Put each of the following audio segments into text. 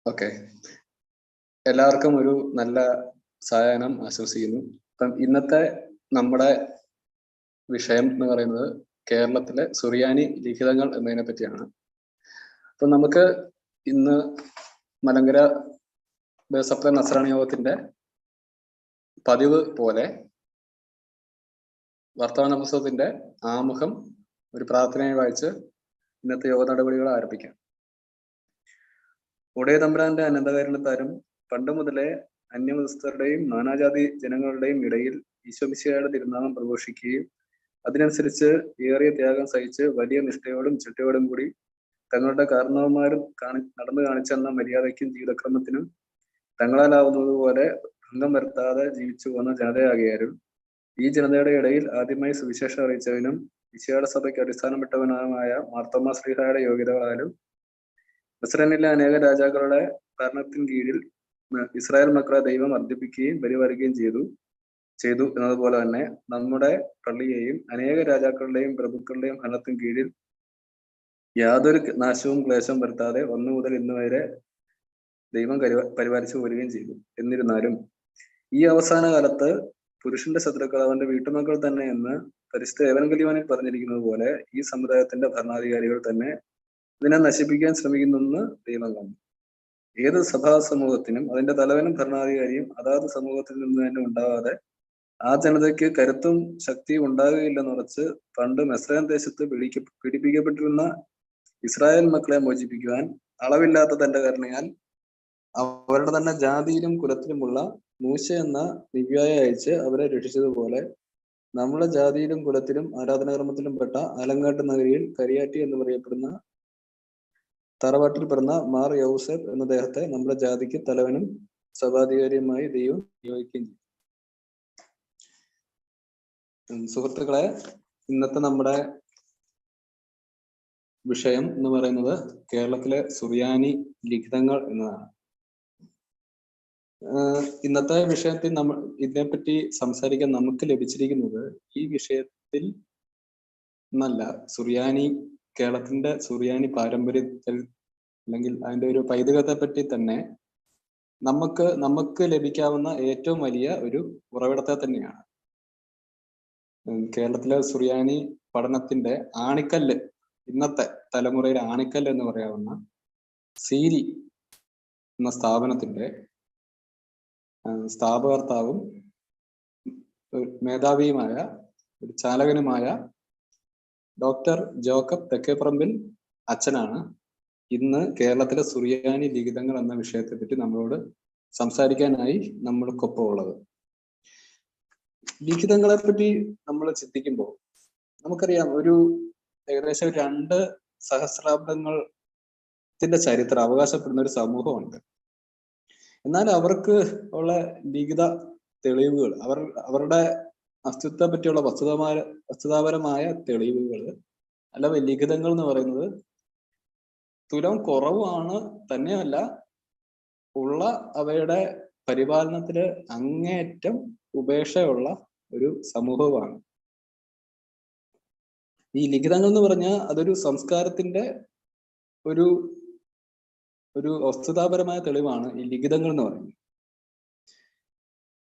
Okay, എല്ലാവർക്കും ഒരു നല്ല സായാഹ്നം ആശംസിക്കുന്നു. അപ്പം ഇന്നത്തെ നമ്മുടെ വിഷയം എന്ന് പറയുന്നത് കേരളത്തിലെ സുറിയാനി ലിഖിതങ്ങൾ എന്നതിനെ പറ്റിയാണ്. അപ്പം നമുക്ക് ഇന്ന് മലങ്കര ബേസപ്ല നസ്രാണി യോഗത്തിന്റെ പതിവ് പോലെ വർത്തമാന പുസ്തകത്തിന്റെ ആമുഖം ഒരു പ്രാർത്ഥനയായി വായിച്ച് ഇന്നത്തെ യോഗ നടപടികൾ ആരംഭിക്കാം. ഒടേ തമ്പുരാന്റെ അനന്തകാരണത്താലും പണ്ട് മുതലേ അന്യമതസ്ഥരുടെയും നാനാജാതി ജനങ്ങളുടെയും ഇടയിൽ ഈശോമിശിഹായുടെ തിരുനാമം പ്രഘോഷിക്കുകയും അതിനനുസരിച്ച് ഏറിയ ത്യാഗം സഹിച്ച് വലിയ നിഷ്ഠയോടും ചിട്ടയോടും കൂടി തങ്ങളുടെ കാരണവന്മാരും നടന്നു കാണിച്ചെന്ന മര്യാദയ്ക്കും ജീവിതക്രമത്തിനും തങ്ങളാലാവുന്നതുപോലെ ഭംഗം വരുത്താതെ ജീവിച്ചു പോന്ന ജനതയാകിയാലും ഈ ജനതയുടെ ഇടയിൽ ആദ്യമായി സുവിശേഷം അറിയിച്ചവനും മിശിഹായുടെ സഭയ്ക്ക് അടിസ്ഥാനപ്പെട്ടവനുമായ മാർത്തോമാ ശ്ലീഹായുടെ യോഗ്യതകളാലും മിസ്രൈമിലെ അനേക രാജാക്കളുടെ ഭരണത്തിന് കീഴിൽ ഇസ്രായേൽ മക്കളെ ദൈവം വർദ്ധിപ്പിക്കുകയും പരിപാലിക്കുകയും ചെയ്തു എന്നതുപോലെ തന്നെ നമ്മുടെ പള്ളിയെയും അനേക രാജാക്കളുടെയും പ്രഭുക്കളുടെയും ഭരണത്തിന് കീഴിൽ യാതൊരു നാശവും ക്ലേശവും വരുത്താതെ ഒന്നു മുതൽ ഇന്ന് വരെ ദൈവം പരിപാലിച്ചു പോരുകയും ചെയ്തു. എന്നിരുന്നാലും ഈ അവസാന കാലത്ത് പുരുഷന്റെ ശത്രുക്കൾ അവന്റെ വീട്ടുമക്കൾ തന്നെ എന്ന് പരിശുദ്ധ ഏവൻഗലിയോനിൽ പറഞ്ഞിരിക്കുന്നത് പോലെ ഈ സമുദായത്തിന്റെ ഭരണാധികാരികൾ തന്നെ ഇതിനെ നശിപ്പിക്കാൻ ശ്രമിക്കുന്നെന്ന് ദൈവം കണ്ടു. ഏത് സഭാ സമൂഹത്തിനും അതിന്റെ തലവനും ഭരണാധികാരിയും അതാത് സമൂഹത്തിൽ നിന്ന് തന്നെ ഉണ്ടാവാതെ ആ ജനതയ്ക്ക് കരുത്തും ശക്തിയും ഉണ്ടാകുകയില്ലെന്നുറച്ച് പണ്ട് മിസ്രൈം ദേശത്ത് പീഡിപ്പിക്കപ്പെട്ടിരുന്ന ഇസ്രായേൽ മക്കളെ മോചിപ്പിക്കുവാൻ അളവില്ലാത്ത തന്റെ കരുണയാൽ അവരുടെ തന്നെ ജാതിയിലും കുലത്തിലുമുള്ള മൂശ എന്ന ദിവ്യായ അയച്ച് അവരെ രക്ഷിച്ചതുപോലെ നമ്മുടെ ജാതിയിലും കുലത്തിലും ആരാധനാക്രമത്തിലും പെട്ട ആലങ്കാട്ട് നഗരിയിൽ കരിയാറ്റി എന്ന് പറയപ്പെടുന്ന തറവാട്ടിൽ പിറന്ന മാർ യൗസഫ് എന്ന ദേഹത്തെ നമ്മുടെ ജാതിക്ക് തലവനും സഭാധികാരിയുമായി ദൈവം നിയോഗിക്കുകയും ചെയ്തു. സുഹൃത്തുക്കളെ, ഇന്നത്തെ നമ്മുടെ വിഷയം എന്ന് പറയുന്നത് കേരളത്തിലെ സുറിയാനി ലിഖിതങ്ങൾ എന്നതാണ്. ഇന്നത്തെ വിഷയത്തിൽ നമ്മൾ ഇതിനെപ്പറ്റി സംസാരിക്കാൻ നമുക്ക് ലഭിച്ചിരിക്കുന്നത് ഈ വിഷയത്തിൽ എന്നല്ല, കേരളത്തിന്റെ സുറിയാനി പാരമ്പര്യത്തിൽ അല്ലെങ്കിൽ അതിന്റെ ഒരു പൈതൃകത്തെ പറ്റി തന്നെ നമുക്ക് ലഭിക്കാവുന്ന ഏറ്റവും വലിയ ഒരു ഉറവിടത്തെ തന്നെയാണ്. കേരളത്തിലെ സുറിയാനി പഠനത്തിന്റെ ആണിക്കല്ല്, ഇന്നത്തെ തലമുറയിലെ ആണിക്കല്ല് എന്ന് പറയാവുന്ന സീരി എന്ന സ്ഥാപനത്തിന്റെ സ്ഥാപകർത്താവും മേധാവിയുമായ ഒരു ചാലകനുമായ ഡോക്ടർ ജോക്കബ് തെക്കേപ്പറമ്പിൽ അച്ഛനാണ് ഇന്ന് കേരളത്തിലെ സുറിയാനി ലിഖിതങ്ങൾ എന്ന വിഷയത്തെ പറ്റി നമ്മളോട് സംസാരിക്കാനായി നമ്മൾക്കൊപ്പം ഉള്ളത്. ലിഖിതങ്ങളെ പറ്റി നമ്മൾ ചിന്തിക്കുമ്പോൾ നമുക്കറിയാം, ഏകദേശം 2 സഹസ്രാബ്ദത്തിന്റെ ചരിത്രം അവകാശപ്പെടുന്ന ഒരു സമൂഹമുണ്ട്. എന്നാൽ അവർക്ക് ഉള്ള ലിഖിത തെളിവുകൾ, അവരുടെ അസ്തിത്വത്തെ പറ്റിയുള്ള വസ്തുതാപരമായ തെളിവുകൾ അല്ല ലിഖിതങ്ങൾ എന്ന് പറയുന്നത് തുലം കുറവാണ്. തന്നെയല്ല, ഉള്ള അവയുടെ പരിപാലനത്തില് അങ്ങേയറ്റം ഉപേക്ഷയുള്ള ഒരു സമൂഹമാണ്. ഈ ലിഖിതങ്ങൾ എന്ന് പറഞ്ഞാൽ അതൊരു സംസ്കാരത്തിന്റെ ഒരു വസ്തുതാപരമായ തെളിവാണ് ഈ ലിഖിതങ്ങൾ എന്ന് പറയുന്നത്.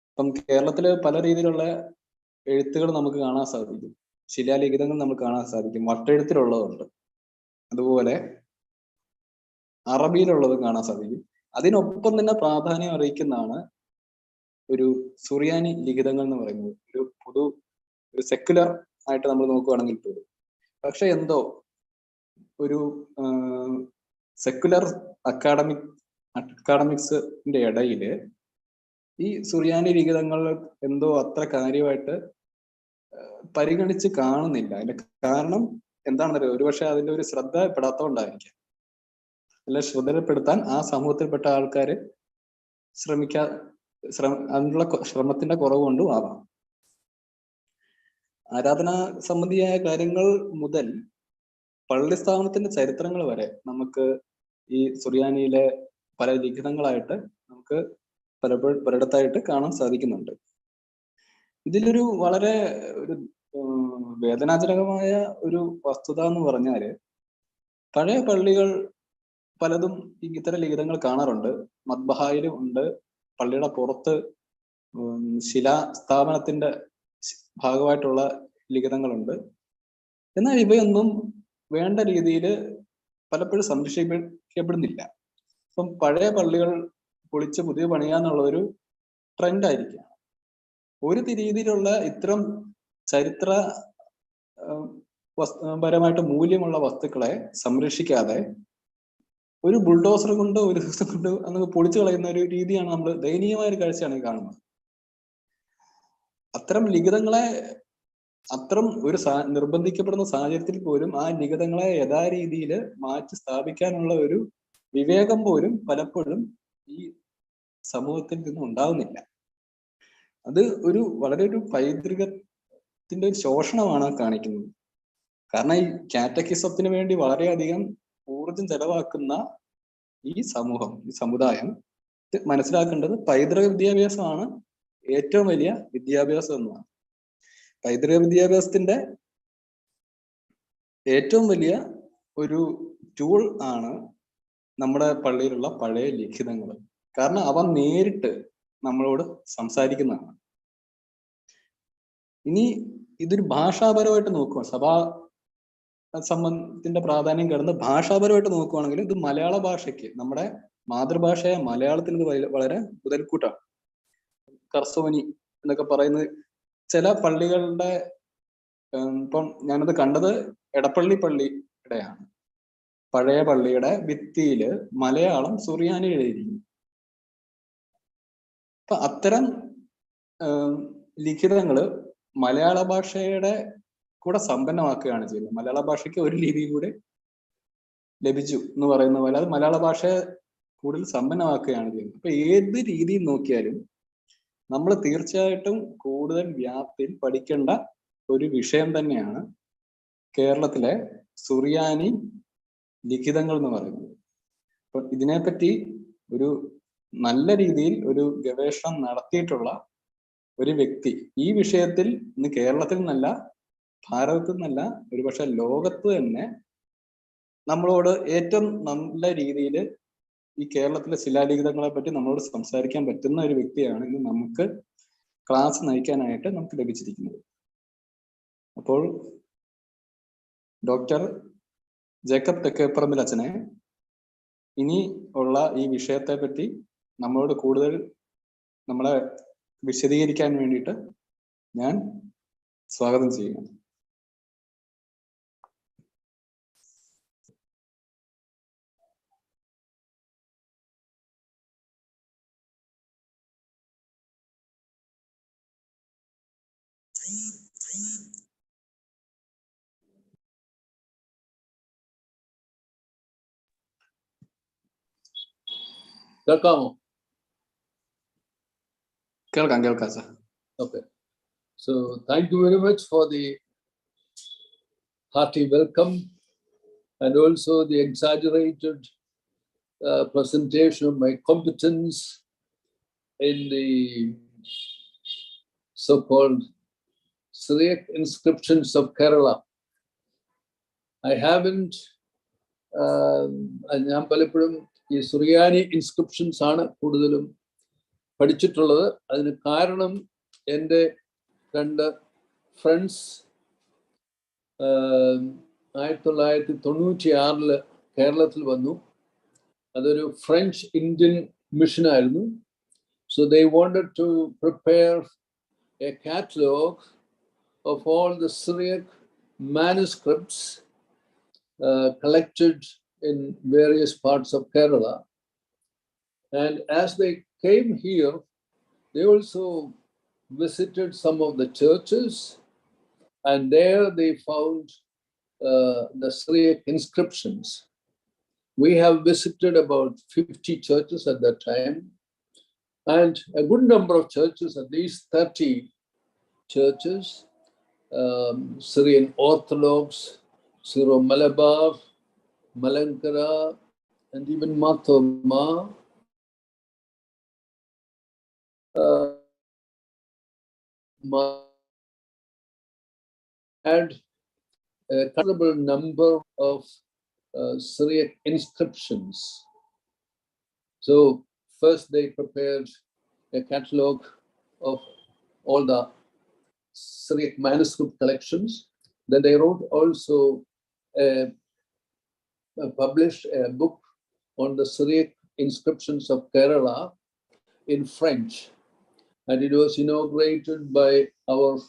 ഇപ്പം കേരളത്തില് പല രീതിയിലുള്ള എഴുത്തുകൾ നമുക്ക് കാണാൻ സാധിക്കും. ശിലാലിഖിതങ്ങൾ നമുക്ക് കാണാൻ സാധിക്കും. വട്ടെഴുത്തിലുള്ളതുണ്ട്, അതുപോലെ അറബിയിലുള്ളതും കാണാൻ സാധിക്കും. അതിനൊപ്പം തന്നെ പ്രാധാന്യം അറിയിക്കുന്നതാണ് ഒരു സുറിയാനി ലിഖിതങ്ങൾ എന്ന് പറയുന്നത്. ഒരു സെക്യുലർ ആയിട്ട് നമ്മൾ നോക്കുകയാണെങ്കിൽ പോലും, പക്ഷെ എന്തോ ഒരു സെക്യുലർ അക്കാഡമിക്സിന്റെ ഇടയില് ഈ സുറിയാനി ലിഖിതങ്ങൾ എന്തോ അത്ര കാര്യമായിട്ട് പരിഗണിച്ച് കാണുന്നില്ല. അതിന്റെ കാരണം എന്താണെന്നറിയോ? ഒരുപക്ഷെ അതിന്റെ ഒരു ശ്രദ്ധപ്പെടാത്തതുകൊണ്ടായിരിക്കാം. അല്ല, ശ്രദ്ധപ്പെടുത്താൻ ആ സമൂഹത്തിൽപ്പെട്ട ആൾക്കാര് അതിനുള്ള ശ്രമത്തിന്റെ കുറവ് കൊണ്ടും ആവാം. ആരാധനാ സംബന്ധിയായ കാര്യങ്ങൾ മുതൽ പള്ളി സ്ഥാപനത്തിന്റെ ചരിത്രങ്ങൾ വരെ നമുക്ക് ഈ സുറിയാനിയിലെ പല ലിഖിതങ്ങളായിട്ട് നമുക്ക് പലയിടത്തായിട്ട് കാണാൻ സാധിക്കുന്നുണ്ട്. ഇതിലൊരു വളരെ വേദനാജനകമായ ഒരു വസ്തുത എന്ന് പറഞ്ഞാല്, പഴയ പള്ളികൾ പലതും ഇത്തരം ലിഖിതങ്ങൾ കാണാറുണ്ട്. മദ്ബഹായിലും ഉണ്ട്, പള്ളിയുടെ പുറത്ത് ശിലാസ്ഥാപനത്തിന്റെ ഭാഗമായിട്ടുള്ള ലിഖിതങ്ങളുണ്ട്. എന്നാൽ ഇവയൊന്നും വേണ്ട രീതിയിൽ പലപ്പോഴും സംരക്ഷിക്കപ്പെടുന്നില്ല. ഇപ്പം പഴയ പള്ളികൾ പൊളിച്ച് പുതിയ പണിയാന്നുള്ളൊരു ട്രെൻഡായിരിക്കാം. ഒരു രീതിയിലുള്ള ഇത്തരം ചരിത്ര പരമായിട്ട് മൂല്യമുള്ള വസ്തുക്കളെ സംരക്ഷിക്കാതെ ഒരു ബുൾഡോസർ കൊണ്ട് ഒരു ദിവസം കൊണ്ട് അങ്ങ് പൊളിച്ചു കളയുന്ന ഒരു രീതിയാണ് നമ്മൾ ദയനീയമായ ഒരു കാഴ്ചയാണ് കാണുന്നത്. അത്തരം ലിഖിതങ്ങളെ അത്തരം ഒരു നിർബന്ധിക്കപ്പെടുന്ന സാഹചര്യത്തിൽ പോലും ആ ലിഖിതങ്ങളെ യഥാരീതിയിൽ മാറ്റി സ്ഥാപിക്കാനുള്ള ഒരു വിവേകം പോലും പലപ്പോഴും ഈ സമൂഹത്തിൽ നിന്നും ഉണ്ടാവുന്നില്ല. അത് വളരെ ഒരു പൈതൃകത്തിന്റെ ഒരു ശോഷണമാണ് കാണിക്കുന്നത്. കാരണം ഈ കാറ്റക്കിസത്തിന് വേണ്ടി വളരെയധികം ഊർജം ചെലവാക്കുന്ന ഈ സമൂഹം, ഈ സമുദായം മനസ്സിലാക്കേണ്ടത് പൈതൃക വിദ്യാഭ്യാസമാണ് ഏറ്റവും വലിയ വിദ്യാഭ്യാസം എന്നാണ്. പൈതൃക വിദ്യാഭ്യാസത്തിന്റെ ഏറ്റവും വലിയ ഒരു ടൂൾ ആണ് നമ്മുടെ പള്ളിയിലുള്ള പഴയ ലിഖിതങ്ങൾ. കാരണം അവ നേരിട്ട് നമ്മളോട് സംസാരിക്കുന്നതാണ്. ഇനി ഇതൊരു ഭാഷാപരമായിട്ട് നോക്കുക, സഭാ സംബന്ധത്തിന്റെ പ്രാധാന്യം കിടന്ന് ഭാഷാപരമായിട്ട് നോക്കുകയാണെങ്കിൽ ഇത് മലയാള ഭാഷയ്ക്ക്, നമ്മുടെ മാതൃഭാഷയായ മലയാളത്തിന് ഇത് വളരെ മുതൽക്കൂട്ടാണ്. കർസോനി എന്നൊക്കെ പറയുന്നത് ചില പള്ളികളുടെ, ഇപ്പം ഞാനത് കണ്ടത് എടപ്പള്ളി പള്ളിയുടെയാണ്. പഴയ പള്ളിയുടെ ഭിത്തിയില് മലയാളം സുറിയാനി എഴുതിയിരിക്കുന്നു. അപ്പൊ അത്തരം ലിഖിതങ്ങള് മലയാള ഭാഷയുടെ കൂടെ സമ്പന്നമാക്കുകയാണ് ചെയ്യുന്നത്. മലയാള ഭാഷയ്ക്ക് ഒരു ലിപി കൂടെ ലഭിച്ചു എന്ന് പറയുന്ന പോലെ അത് മലയാള ഭാഷയെ കൂടുതൽ സമ്പന്നമാക്കുകയാണ് ചെയ്യുന്നത്. അപ്പൊ ഏത് രീതിയിൽ നോക്കിയാലും നമ്മൾ തീർച്ചയായിട്ടും കൂടുതൽ വ്യാപ്തിയിൽ പഠിക്കേണ്ട ഒരു വിഷയം തന്നെയാണ് കേരളത്തിലെ സുറിയാനി ലിഖിതങ്ങൾ എന്ന് പറയുന്നത്. അപ്പൊ ഇതിനെപ്പറ്റി ഒരു നല്ല രീതിയിൽ ഒരു ഗവേഷണം നടത്തിയിട്ടുള്ള ഒരു വ്യക്തി ഈ വിഷയത്തിൽ ഇന്ന് കേരളത്തിൽ നിന്നല്ല, ഭാരതത്തിൽ നിന്നല്ല, ഒരുപക്ഷെ ലോകത്ത് തന്നെ നമ്മളോട് ഏറ്റവും നല്ല രീതിയിൽ ഈ കേരളത്തിലെ ശിലാലിഖിതങ്ങളെ പറ്റി നമ്മളോട് സംസാരിക്കാൻ പറ്റുന്ന ഒരു വ്യക്തിയാണ് ഇന്ന് നമുക്ക് ക്ലാസ് നയിക്കാനായിട്ട് നമുക്ക് ലഭിച്ചിരിക്കുന്നത്. അപ്പോൾ ഡോക്ടർ ജേക്കബ് തെക്കേപ്പറമ്പിൽ അച്ഛനെ ഇനി ഉള്ള ഈ വിഷയത്തെ പറ്റി നമ്മളോട് കൂടുതൽ നമ്മളെ വിശദീകരിക്കാൻ വേണ്ടിയിട്ട് ഞാൻ സ്വാഗതം ചെയ്യുന്നു. കേൾക്കാം sir. Okay. So thank you very much for the hearty welcome and also the exaggerated presentation of my competence in the so-called Syriac inscriptions of Kerala. I haven't ഞാൻ പലപ്പോഴും ഈ സുറിയാനി ഇൻസ്ക്രിപ്ഷൻസ് ആണ് കൂടുതലും പഠിച്ചിട്ടുള്ളത്. അതിന് കാരണം എൻ്റെ രണ്ട് ഫ്രണ്ട്സ് 1996 കേരളത്തിൽ വന്നു. അതൊരു ഫ്രഞ്ച് ഇന്ത്യൻ മിഷനായിരുന്നു. So they wanted to prepare a catalog of all the Syriac manuscripts collected in various parts of Kerala. And as they came here, they also visited some of the churches, and there they found the Syriac inscriptions. We have visited about 50 churches at that time, and a good number of churches, at least 30 churches, Syrian Orthodox, Syro-Malabar, Malankara, and even Mathoma, had a considerable number of Syriac inscriptions. So first they prepared a catalog of all the Syriac manuscript collections. Then they wrote also published a book on the Syriac inscriptions of Kerala in French. And it was inaugurated by our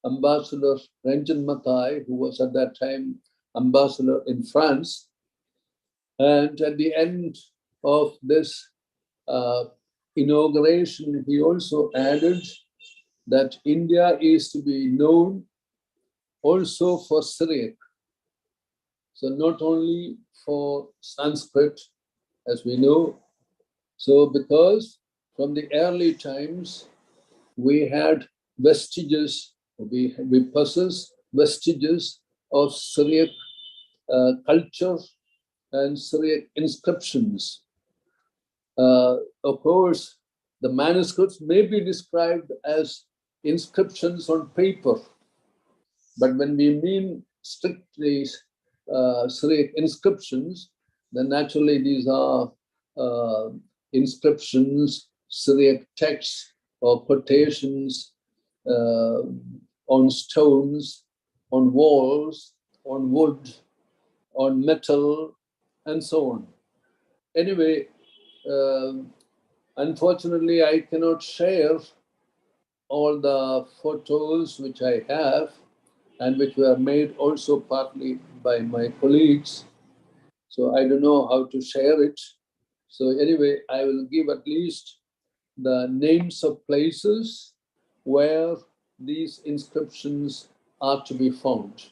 ambassador Ranjan Mathai, who was at that time ambassador in France. And at the end of this inauguration, he also added that India is to be known also for Syriac. So not only for Sanskrit, as we know. So because from the early times, we had vestiges, we possess vestiges of Syriac culture and Syriac inscriptions. Of course, the manuscripts may be described as inscriptions on paper, but when we mean strictly Syriac inscriptions, then naturally these are inscriptions, Syriac texts or quotations on stones, on walls, on wood, on metal, and so on. Anyway, unfortunately, I cannot share all the photos which I have and which were made also partly by my colleagues. So I don't know how to share it. So anyway, I will give at least the names of places where these inscriptions are to be found.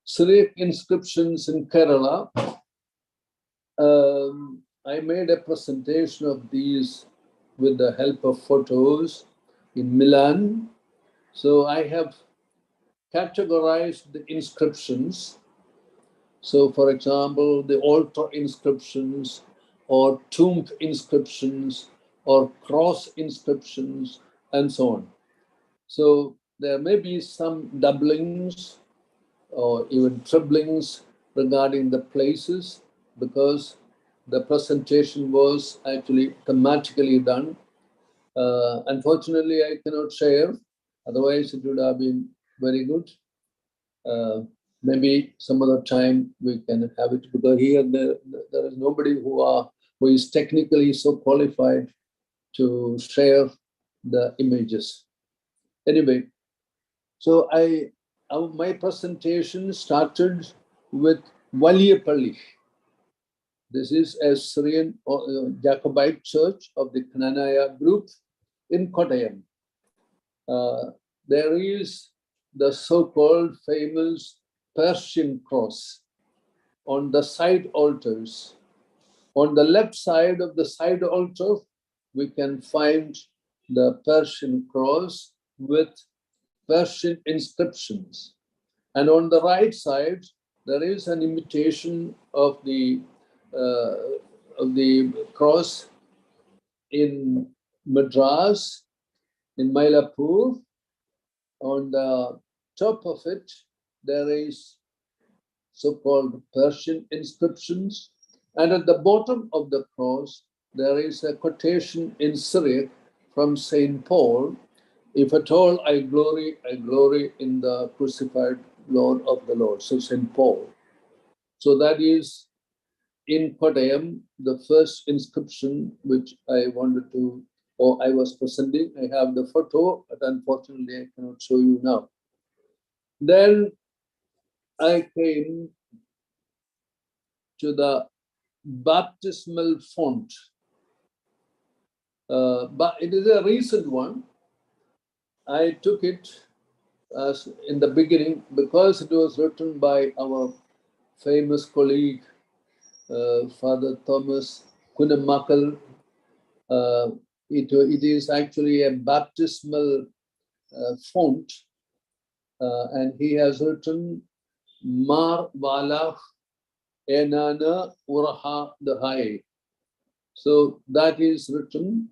Syriac inscriptions in Kerala. I made a presentation of these with the help of photos in Milan. So I have categorized the inscriptions. So, for example, the altar inscriptions or tomb inscriptions or cross inscriptions and so on. So there may be some doublings or even triplings regarding the places because the presentation was actually thematically done. Unfortunately, I cannot share, otherwise it would have been very good. Maybe some other time we can have it because here there is nobody who is technically so qualified to share the images. Anyway, so my presentation started with Valiyapalli. This is a Syrian Jacobite church of the Knanaya group in Kottayam. There is the so-called famous Persian cross on the side altars. On the left side of the side altar, we can find the Persian cross with Persian inscriptions. And on the right side, there is an imitation of the cross in Madras, in Mylapore. On the top of it, there is so-called Persian inscriptions. And at the bottom of the cross, there is a quotation in Syriac from St. Paul, "If at all I glory in the crucified Lord of the Lord." So St. Paul. So that is in Kottayam, the first inscription which I wanted to, or I was presenting. I have the photo, but unfortunately I cannot show you now. Then I came to the baptismal font. But it is a recent one. I took it as in the beginning because it was written by our famous colleague, Father Thomas Kunamakal. It is actually a baptismal font, and he has written Mar Wala Enana Uraha Dahai. So that is written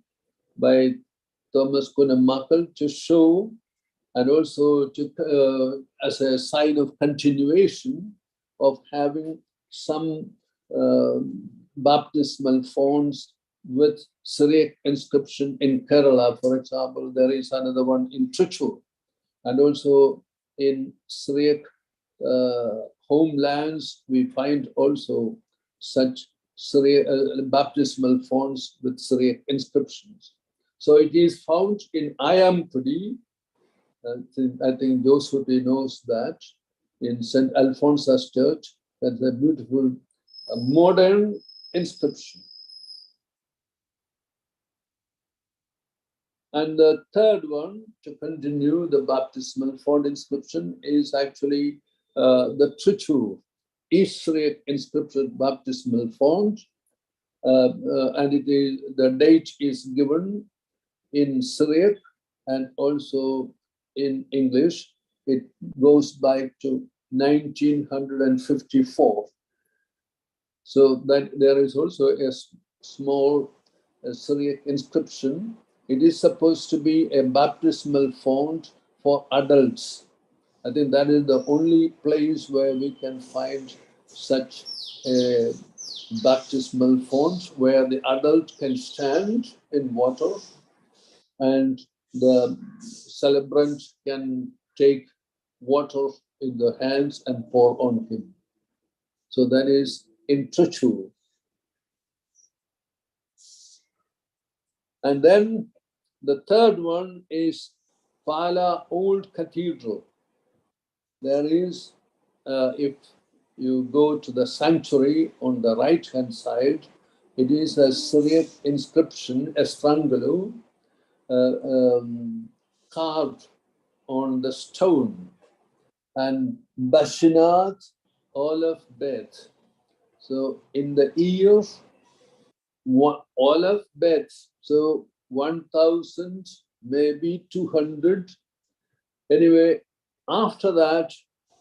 by Thomas Kunamakal to show and also to as a sign of continuation of having some baptismal fonts with Syriac inscription in Kerala. For example, there is another one in Trichy, and also in Syriac homelands, we find also such Syriac, baptismal fonts with Syriac inscriptions. So it is found in Ayampudi. I think Joseph knows that, in St. Alphonsus Church. That's a beautiful modern inscription. And the third one, to continue the baptismal font inscription, is actually the Trichy East Syriac inscription baptismal font. And it is, the date is given in Syriac and also in English. It goes back to 1954. So that there is also a small Syriac inscription. It is supposed to be a baptismal font for adults. I think that is the only place where we can find such a baptismal font where the adult can stand in water and the celebrant can take water in the hands and pour on him. So that is in Trichy. And then the third one is Pala Old Cathedral. There is, if you go to the sanctuary on the right-hand side, it is a Syriac inscription, Estrangalu, carved on the stone, and Bashinath olive bed. So in the year olive beds, so 1,000, maybe 200. Anyway, after that,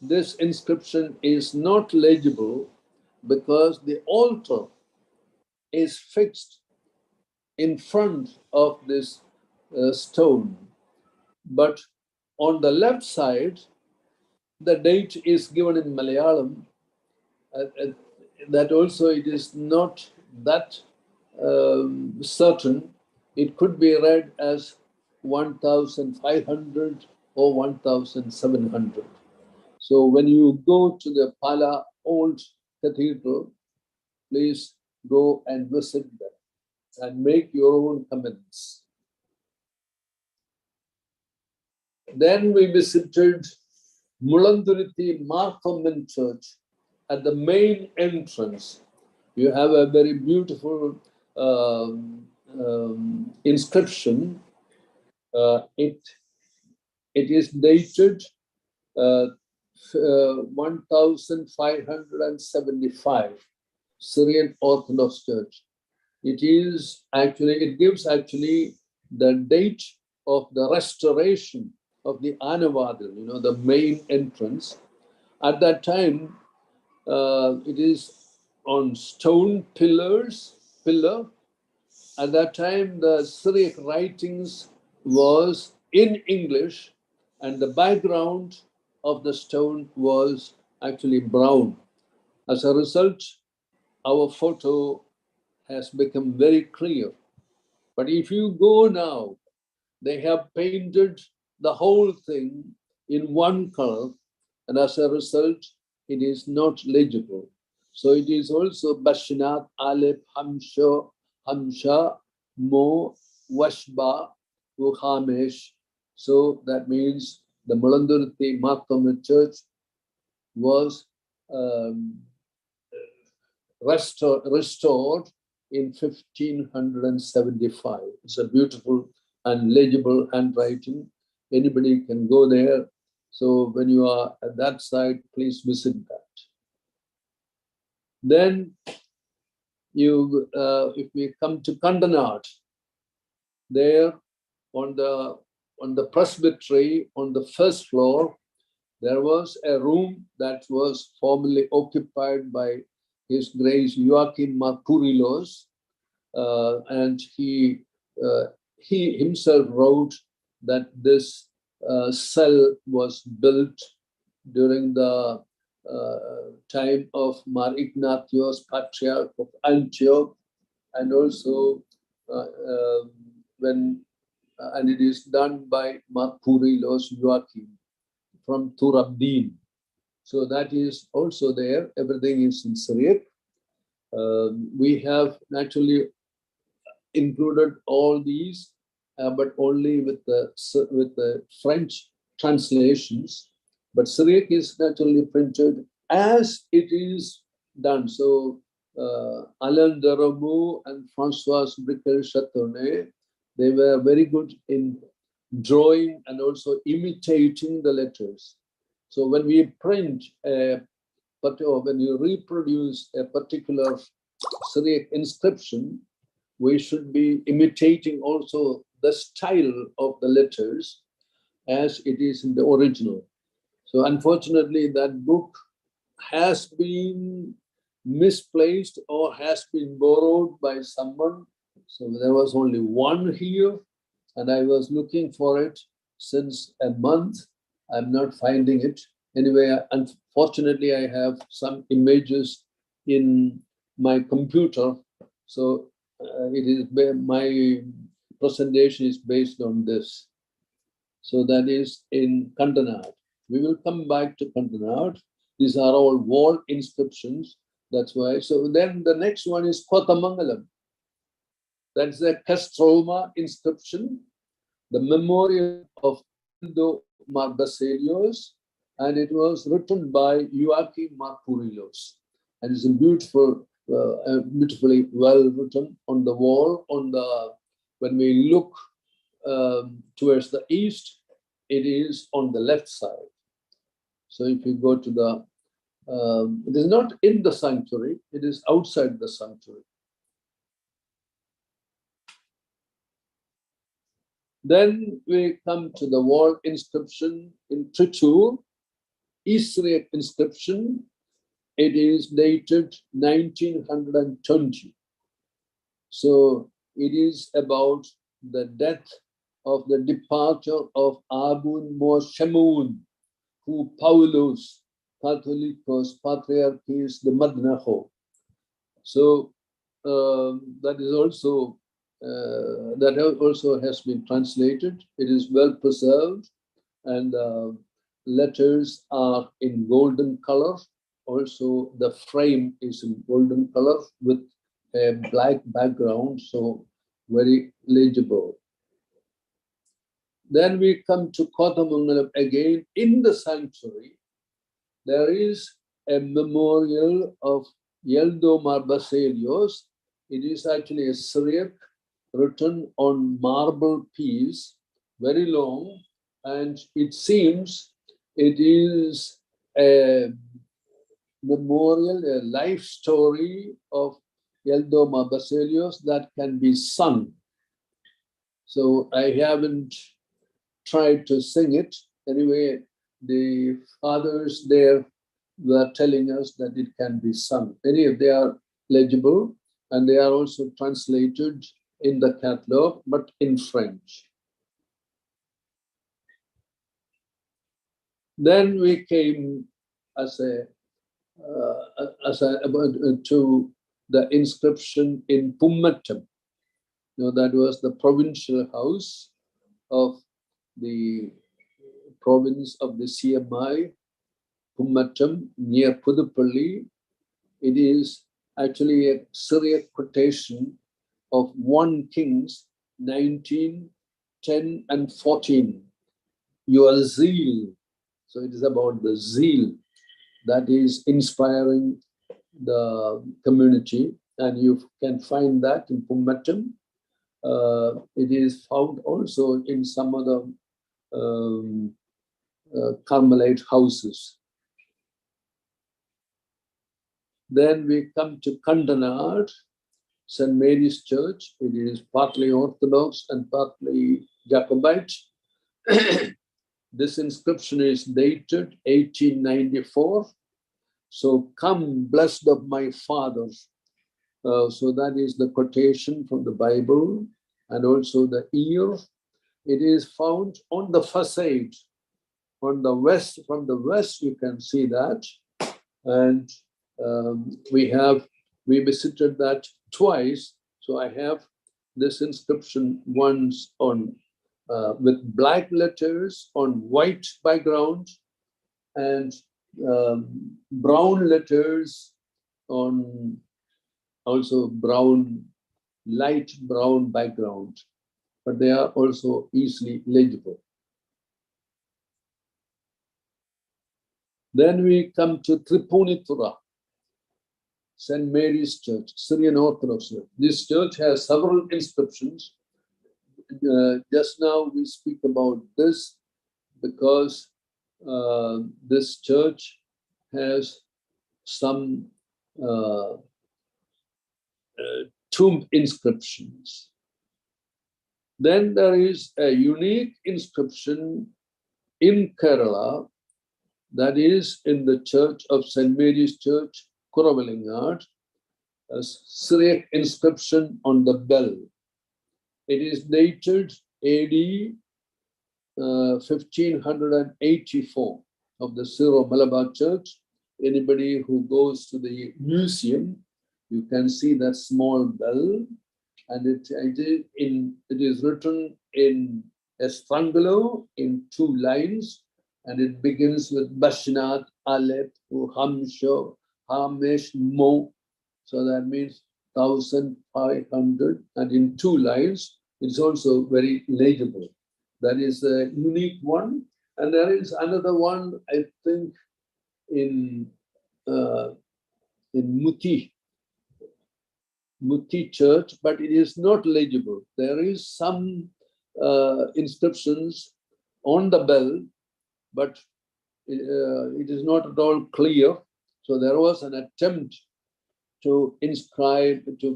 this inscription is not legible because the altar is fixed in front of this stone. But on the left side, the date is given in Malayalam. That also it is not that certain. It could be read as 1,500 or 1,700. So when you go to the Pala Old Cathedral, please go and visit them and make your own comments. Then we visited Mulanduriti Marthaman Church. At the main entrance, you have a very beautiful inscription. It is dated 1575, Syrian Orthodox Church. It gives actually the date of the restoration of the Anavadil, the main entrance. At that time, it is on stone pillar. At that time, the Syriac writings was in English, and the background of the stone was actually brown. As a result, our photo has become very clear. But if you go now, they have painted the whole thing in one color, and as a result, it is not legible. So it is also Bashinat, Aleph, Hamsha, Mo, Washba, Uhamesh. So that means the Mulandurti Marthaman Church was restored in 1575. It's a beautiful and legible handwriting. Anybody can go there. So when you are at that side, please visit that. Then if we come to Kandanad, there on the presbytery on the first floor, there was a room that was formerly occupied by His Grace Joachim Markurilos, and he himself wrote that this cell was built during the time of Mar Ignatius, Patriarch of Antioch, and also and it is done by Mar Kurilos Joachim from Turabdin. So that is also there. Everything is in Syriac. We have naturally included all these, but only with the French translations. But Syriac is naturally printed as it is done. So Alain de Ramou and François Briquel-Chatonnet, they were very good in drawing and also imitating the letters. So when we print when you reproduce a particular Syriac inscription, we should be imitating also the style of the letters as it is in the original. So unfortunately, that book has been misplaced or has been borrowed by someone. So there was only one here, and I was looking for it since a month. I'm not finding it. Anyway, unfortunately, I have some images in my computer. So my presentation is based on this. So that is in Kantanad. We will come back to Kantanad. These are all wall inscriptions. That's why. So then the next one is Kotamangalam. That's the Castroma inscription, the memorial of Mar Baselios, and it was written by Joachim Mar Kurilos. And it's a beautifully well written on the wall. When we look towards the east, it is on the left side. So if you go to it is not in the sanctuary, it is outside the sanctuary. Then we come to the wall inscription in Trichur, East Syriac inscription. It is dated 1920. So it is about the death of the departure of Abun Moshemun, who Paulus, Catholicos, Patriarchis, the Madnaho. So that also has been translated. It is well preserved, and letters are in golden color. Also, the frame is in golden color with a black background, so very legible. Then we come to Kotamangalam again. In the sanctuary, there is a memorial of Yeldomar Baselios. It is actually a Syriac written on marble piece, very long, and it seems it is a memorial, a life story of Yeldomar Baselios that can be sung. So I haven't tried to sing it. Anyway, the fathers there were telling us that it can be sung. They are legible, and they are also translated in the catalog, but in French. Then we came to the inscription in Pummattam. That was the provincial house of the province of the CMI, Pummattam, near Puduppally. It is actually a Syriac quotation of 1 Kings 19, 10, and 14. Your zeal. So it is about the zeal that is inspiring the community, and you can find that in Pummattam. It is found also in some other Carmelite houses. Then we come to Kandanad, St. Mary's Church. It is partly Orthodox and partly Jacobite. This inscription is dated 1894. So, come, blessed of my fathers. So that is the quotation from the Bible, and also the ear. It is found on the facade. On the west, from the west, you can see that. and we visited that twice. So I have this inscription once on with black letters on white background, and brown letters on also light brown background, but they are also easily legible. Then we come to Tripunitura, St. Mary's Church, Syrian Orthodox Church. This church has several inscriptions. Just now we speak about this because this church has some tomb inscriptions. Then there is a unique inscription in Kerala, that is in the church of St. Mary's Church, Kuravalingad, a Syriac inscription on the bell. It is dated AD 1584 of the Syro-Malabar Church. Anybody who goes to the museum, you can see that small bell, and it is written in Espangulo in 2 lines, and it begins with Bashinat, Aleph, Hamsho, Hamesh, Mo. So that means 1500, and in 2 lines. It's also very legible. That is a unique one. And there is another one, I think, in Muti Church, but it is not legible. There is some inscriptions on the bell, but it is not at all clear. So there was an attempt to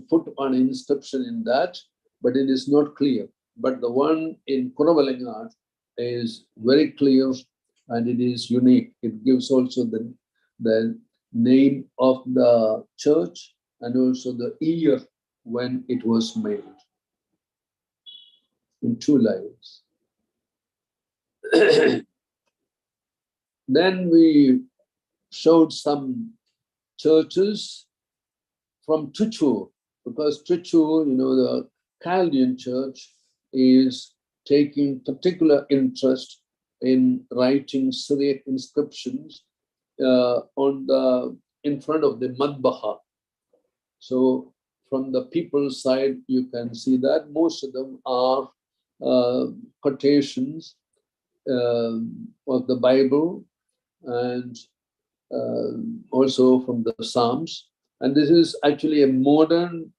put an inscription in that, but it is not clear. But the one in Kuravalingad is very clear, and it is unique. It gives also the name of the church and also the year when it was made in 2 lines. Then we showed some churches from Trichur, because Trichur, the Chaldean church, is taking particular interest in writing Syriac inscriptions in front of the Madbaha. So from the people's side, you can see that most of them are quotations of the Bible and also from the Psalms. And this is actually a modern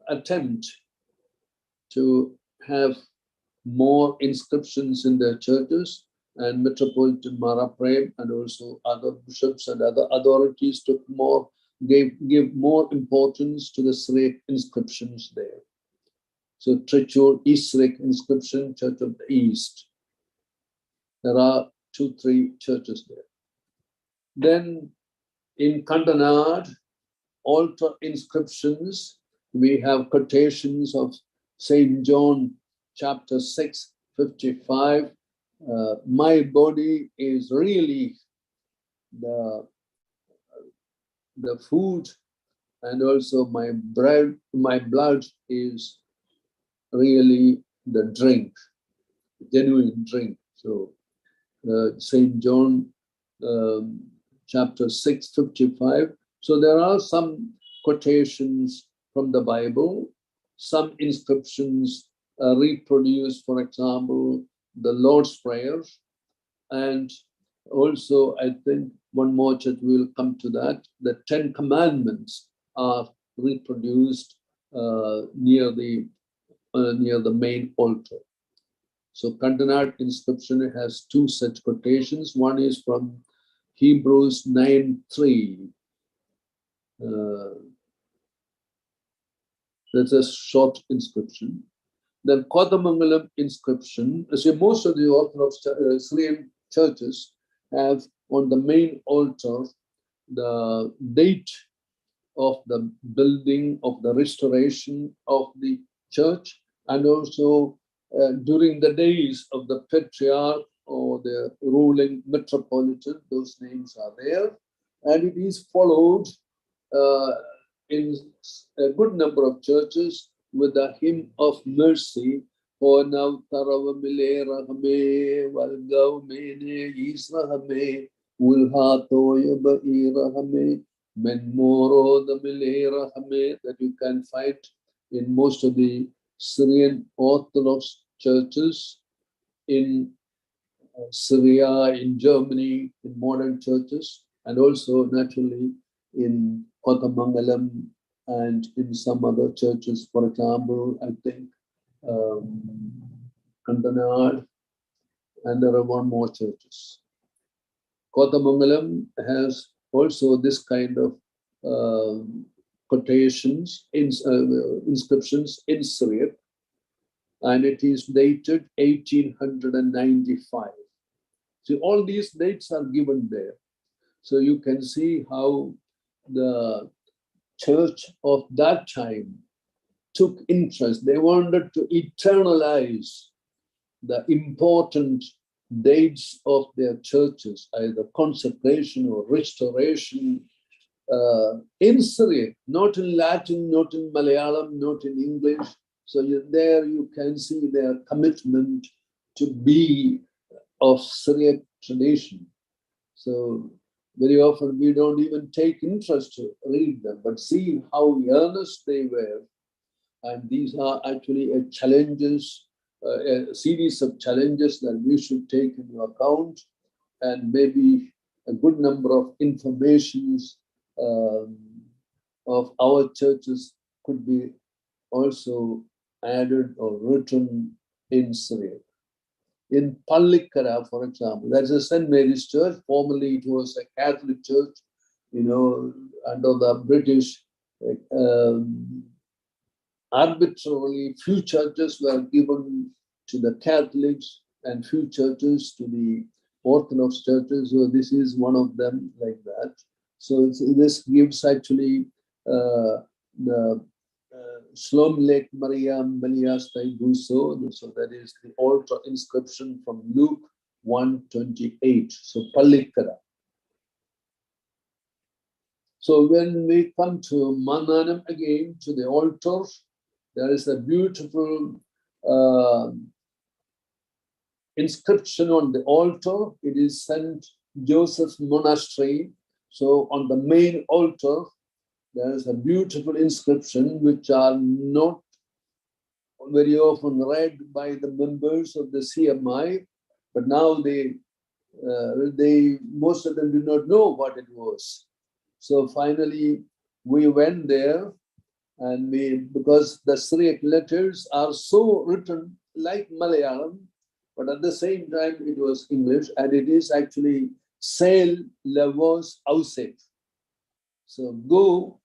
attempt to have more inscriptions in their churches, and Metropolitan Mara Prem and also other bishops and other authorities gave more importance to the Syriac inscriptions there. So Trichur, East Syriac inscription, Church of the East. There are 2-3 churches there. Then in Kandanad, altar inscriptions, we have quotations of St. John chapter 6, 55. My body is really the food, and also my blood is really the drink, genuine drink. So St. John chapter 6, 55. So there are some quotations from the Bible, some inscriptions reproduce, for example, the Lord's Prayer, and also I think one more church will come to that. The 10 Commandments are reproduced near the main altar. So Kandanad inscription has 2 such quotations. One is from Hebrews 9:3. That's a short inscription. Then Kodamangalam inscription. See, most of the Orthodox Syrian churches have on the main altar the date of the building, of the restoration of the church, and also during the days of the patriarch or the ruling metropolitan. Those names are there. and it is followed in a good number of churches with the hymn of mercy. O now taravamile rahme walgav mene israhame ulhatoya bairahame men moro the mile rahme, that you can find in most of the Syrian Orthodox churches in Syria, in Germany, in modern churches, and also naturally in Kotamangalam and in some other churches. For example, I think Kandanad, and there are one more churches. Kotamangalam has also this kind of quotations, inscriptions in Syriac, and it is dated 1895. So all these dates are given there. So you can see how the church of that time took interest. They wanted to eternalize the important dates of their churches, either consecration or restoration, in Syriac, not in Latin, not in Malayalam, not in English. So there you can see their commitment to be of Syriac tradition. So very often we don't even take interest to read them, but see how earnest they were. And these are actually challenges, a series of challenges that we should take into account, and maybe a good number of informations of our churches could be also added or written in Syriac. In Pallikkara, for example, that's a St. Mary's Church. Formerly, it was a Catholic church, under the British. Arbitrarily, few churches were given to the Catholics and few churches to the Orthodox churches. So this is one of them like that. So this gives actually the Shlom Lake Mariam Beliastai Guso. So that is the altar inscription from Luke 1:28. So Pallikkara. So when we come to Mananam again, to the altar, there is a beautiful inscription on the altar. It is St. Joseph's Monastery. So on the main altar, there is a beautiful inscription which are not very often read by the members of the CMI, but now they most of them do not know what it was. So finally, we went there, and because the Syriac letters are so written like Malayalam, but at the same time it was English, and it is actually Sel Levos Ausef. So go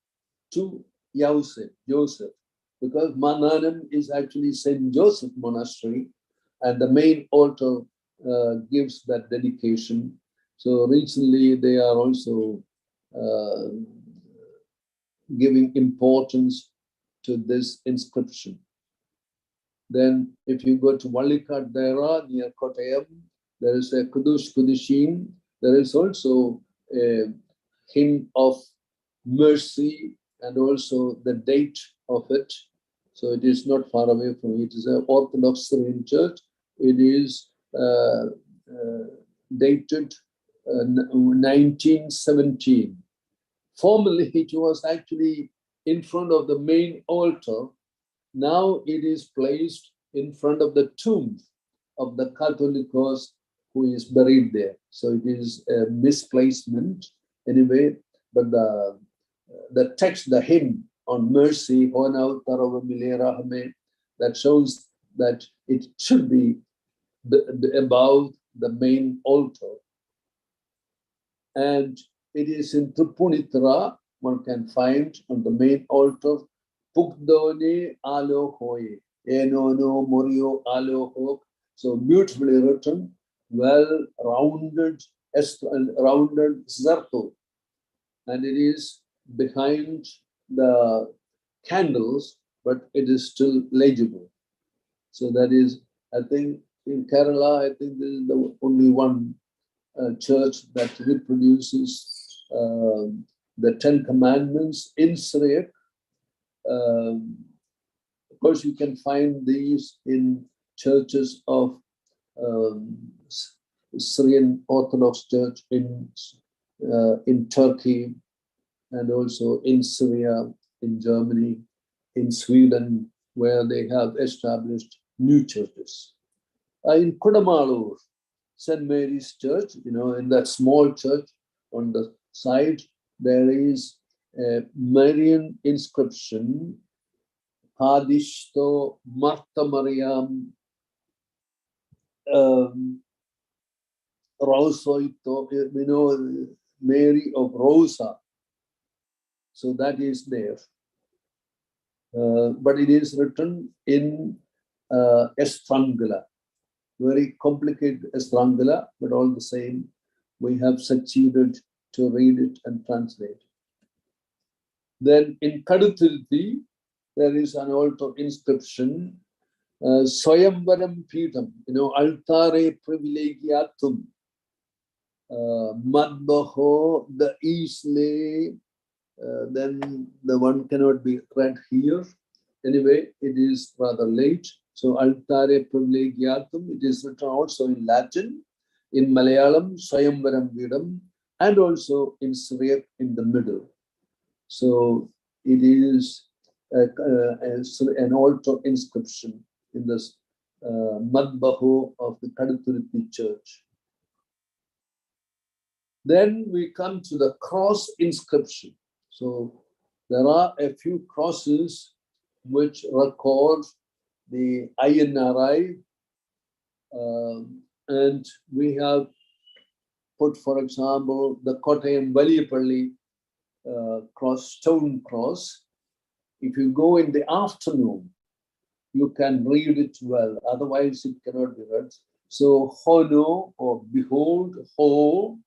to Joseph, because Mananam is actually St. Joseph Monastery, and the main altar gives that dedication. So recently they are also giving importance to this inscription. Then if you go to Wallikat Daira near Kottayam, there is a Kudush Kudushin. There is also a hymn of mercy and also the date of it. So it is not far away from it. It is an Orthodox Syrian church. It is dated 1917. Formerly, it was actually in front of the main altar. Now it is placed in front of the tomb of the Catholicos who is buried there. So it is a misplacement anyway, but the text, the hymn on mercy, that shows that it should be above the main altar. And it is in Tripunitra, one can find on the main altar, Pukdoni Alohoye, Enono Morio Alohok. So beautifully written, well rounded Zarto. And it is behind the candles, but it is still legible. So that is, I think, in Kerala, I think this is the only one church that reproduces the Ten Commandments in Syriac. Of course, you can find these in churches of Syrian Orthodox Church in Turkey, and also in Syria, in Germany, in Sweden, where they have established new churches. In Kudamalur, St. Mary's Church, in that small church on the side, there is a Marian inscription, Hadishto Martha Mariam Rosoito, Mary of Rosa. So that is there. But it is written in Estrangula, very complicated Estrangula, but all the same, we have succeeded to read it and translate. Then in Kaduthilthi, there is an altar inscription, Swayamvaram Peetam, Altare Privilegiatum, Madbaho, the Isle, then the one cannot be read here. Anyway, it is rather late. So Altare Privilegiatum, it is written also in Latin, in Malayalam, Swayamvaram Vedam, and also in Syriac in the middle. So it is an altar inscription in this Madbaho of the Kaduthilthi Church. Then we come to the cross inscription. So there are a few crosses which record the INRI, and we have put, for example, the Kottayam Valiyapalli cross, stone cross. If you go in the afternoon, you can read it well, otherwise it cannot be read. So Hono, or behold, Ho,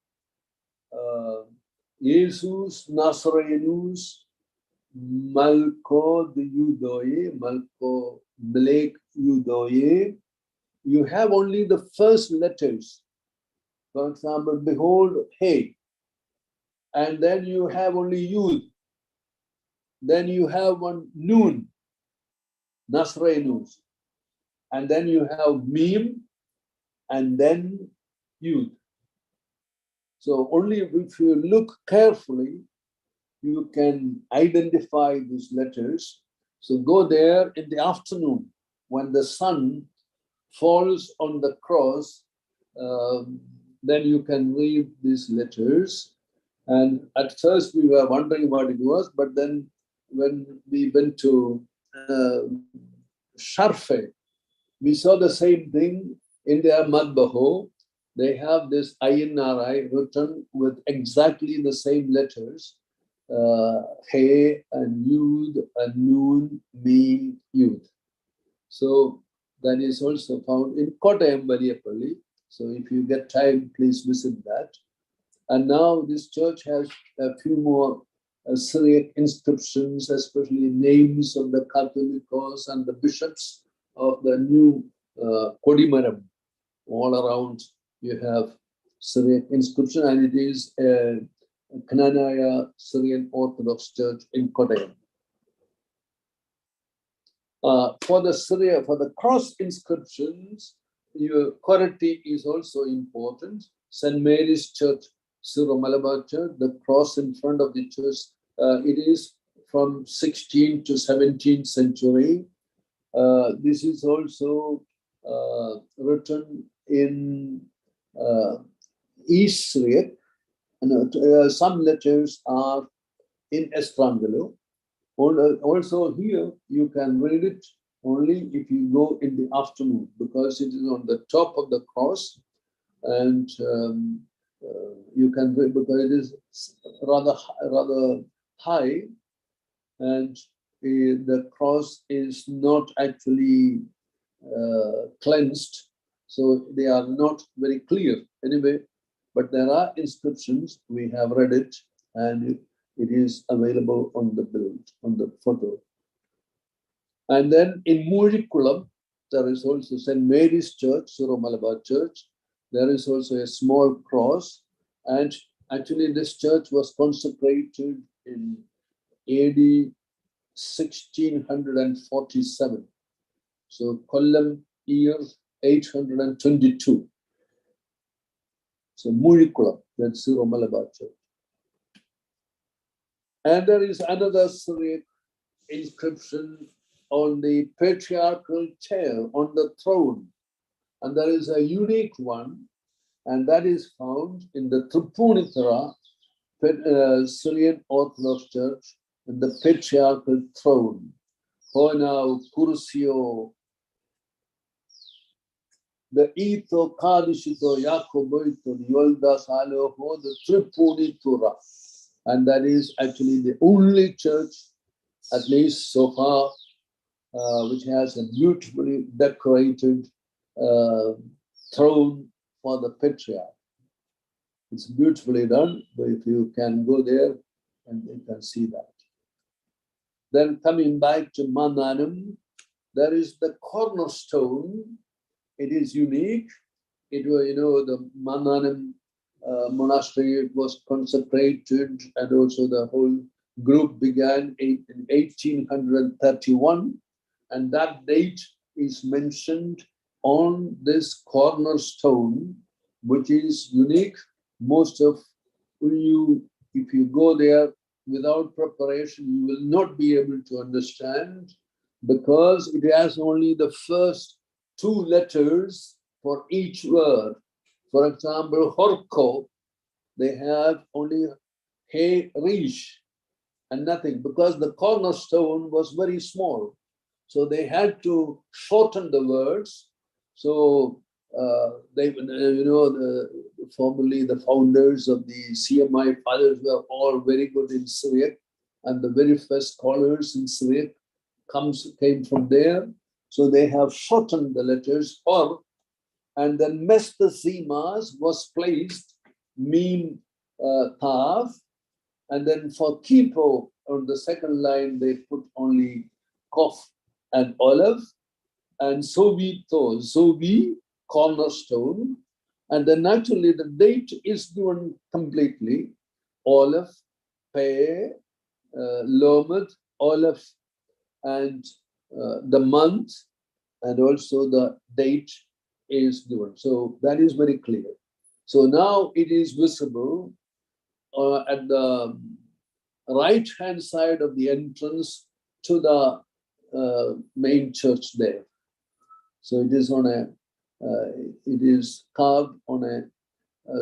Jesus Nazarenus Malko the Judoye, Malko Blake Judoye. You have only the first letters. For example, behold, Hey. And then you have only Yud. Then you have one Noon, Nasrenus. And then you have Mim, and then Yud. So only if you look carefully, you can identify these letters. So go there in the afternoon when the sun falls on the cross, then you can read these letters. And at first we were wondering what it was, but then when we went to Sharfe, we saw the same thing in their Madbaho. They have this INRI written with exactly the same letters, He and Yud and Noon, Mim, Yud. So that is also found in Kottayam Valiyapalli. So if you get time, please visit that. And now this church has a few more Syriac inscriptions, especially names of the Catholicos and the bishops of the new Kodimaram. All around you have Syriac inscription, and it is a Knanaya Syrian Orthodox Church in Kottayam. For the cross inscriptions, your Korati is also important. St. Mary's Church, Syro-Malabar Church, the cross in front of the church, it is from 16th to 17th century. This is also written in East Syriac, and some letters are in Estrangolo. Also here, you can read it only if you go in the afternoon, because it is on the top of the cross, and you can read because it is rather high, and the cross is not actually cleansed, so they are not very clear anyway. But there are inscriptions, we have read it, and it is available on the build, on the photo. And then in Murikulam, there is also St. Mary's Church, Syro-Malabar Church. There is also a small cross, and Actually, this church was consecrated in AD 1647. So Kollam year 822. So Murikulam, that's Syro Malabar Church. And there is another Syriac inscription on the patriarchal chair on the throne. And there is a unique one, and that is found in the Tripunithara Syrian Orthodox Church, in the patriarchal throne. Honau Kursio, the Etho Kadishito Yakoboito, Yolda Saloho, the Tripunithara. And that is actually the only church, at least so far, which has a beautifully decorated throne for the patriarch. It's beautifully done, but if you can go there, and you can see that. Then coming back to Mananam, there is the cornerstone. It is unique. It was, the Mananam monastery was consecrated, and also the whole group began in 1831, and that date is mentioned on this cornerstone, which is unique. Most of you, if you go there without preparation, you will not be able to understand, because it has only the first two letters for each word. For example, Horko, they have only He, Rish, and nothing, because the cornerstone was very small. So they had to shorten the words. So formerly the founders of the CMI fathers were all very good in Syriac, and the very first scholars in Syriac came from there. So they have shortened the letters Or, and then Mestazimas was placed Mim Tav, and then for Kipo on the second line they put only Kof and Olive, and Sovito, Zovi, cornerstone, and then naturally the date is given completely, Olive, Pe, Lomad, Olive, and the month, and also the date is given. So that is very clear. So now it is visible at the right-hand side of the entrance to the main church there. So it is on it is carved on a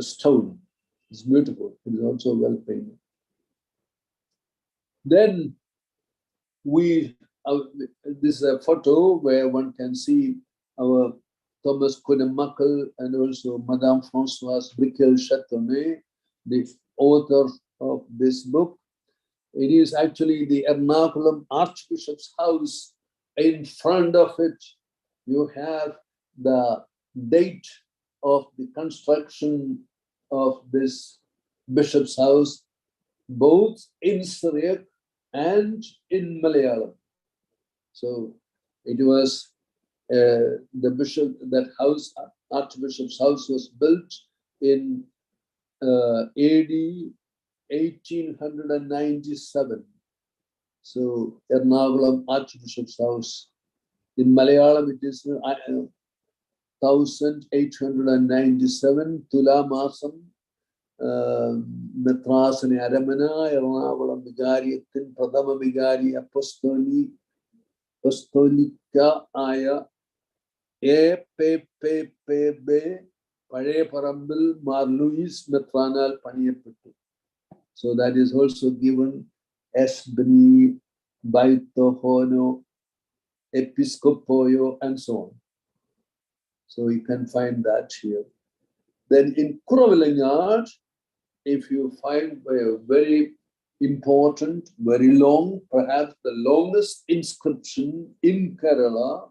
stone. It's beautiful. It is also well painted. Then this is a photo where one can see our Thomas Kunemakal and also Madame Françoise Briquel-Chatonnet, the author of this book. It is actually the Ernakulam Archbishop's house. In front of it, you have the date of the construction of this bishop's house, both in Syriac and in Malayalam. So it was the bishop, that house, Archbishop's house, was built in AD 1897. So Ernakulam Archbishop's house. In Malayalam, it is 1897, Tula Masam, Metrasani Aramana, Ernakulam Vigariyatin, Pradama Vigari, Apostolica Aya, EPPPB, Pare Parambil, Mar Luis, Metranal Paniyapattu. So that is also given as Bni, Baito Hono, Episcopoio, and so on. So you can find that here. Then in Kuravilangad, if you find a very important, very long, perhaps the longest inscription in Kerala,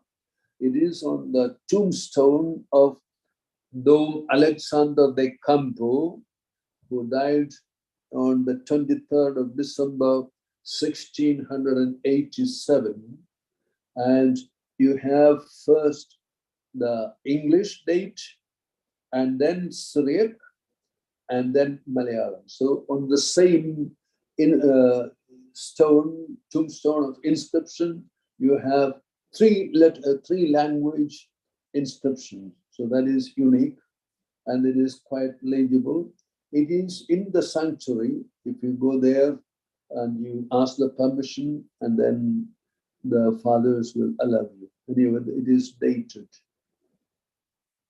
it is on the tombstone of Dom Alexander de Campo, who died on the 23rd of December, 1687. And you have first the English date, and then Syriac, and then Malayalam. So on the same tombstone of inscription, you have three language inscriptions. So that is unique, and it is quite legible. It is in the sanctuary. If you go there and you ask the permission, and then the fathers will allow you. Anyway, it is dated.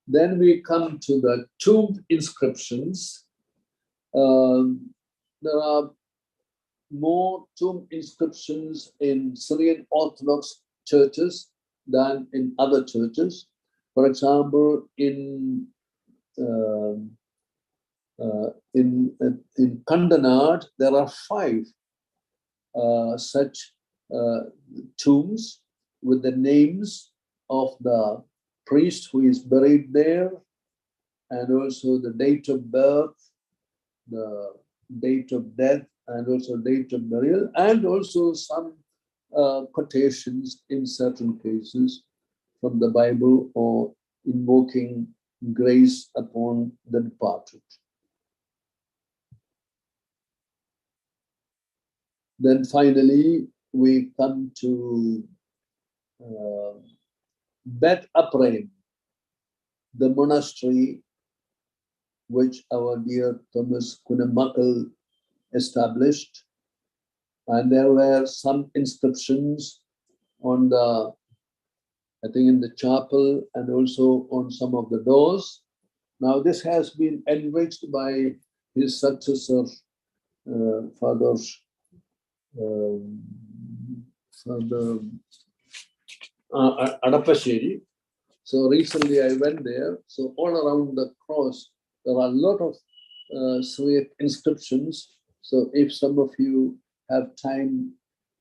Then we come to the tomb inscriptions. There are more tomb inscriptions in Syrian Orthodox churches than in other churches. For example, in Kandanad, there are 5 such tombs with the names of the priest who is buried there, and also the date of birth, the date of death, and also date of burial, and also some quotations in certain cases from the Bible or invoking grace upon the departed. Then finally, we come to Bet Apraim, the monastery which our dear Thomas Kunamakal established. And there were some inscriptions on the, I think in the chapel, and also on some of the doors. Now this has been enriched by his successor, Father Adapasheri. So recently I went there. So all around the cross, there are a lot of Syriac inscriptions. So if some of you have time,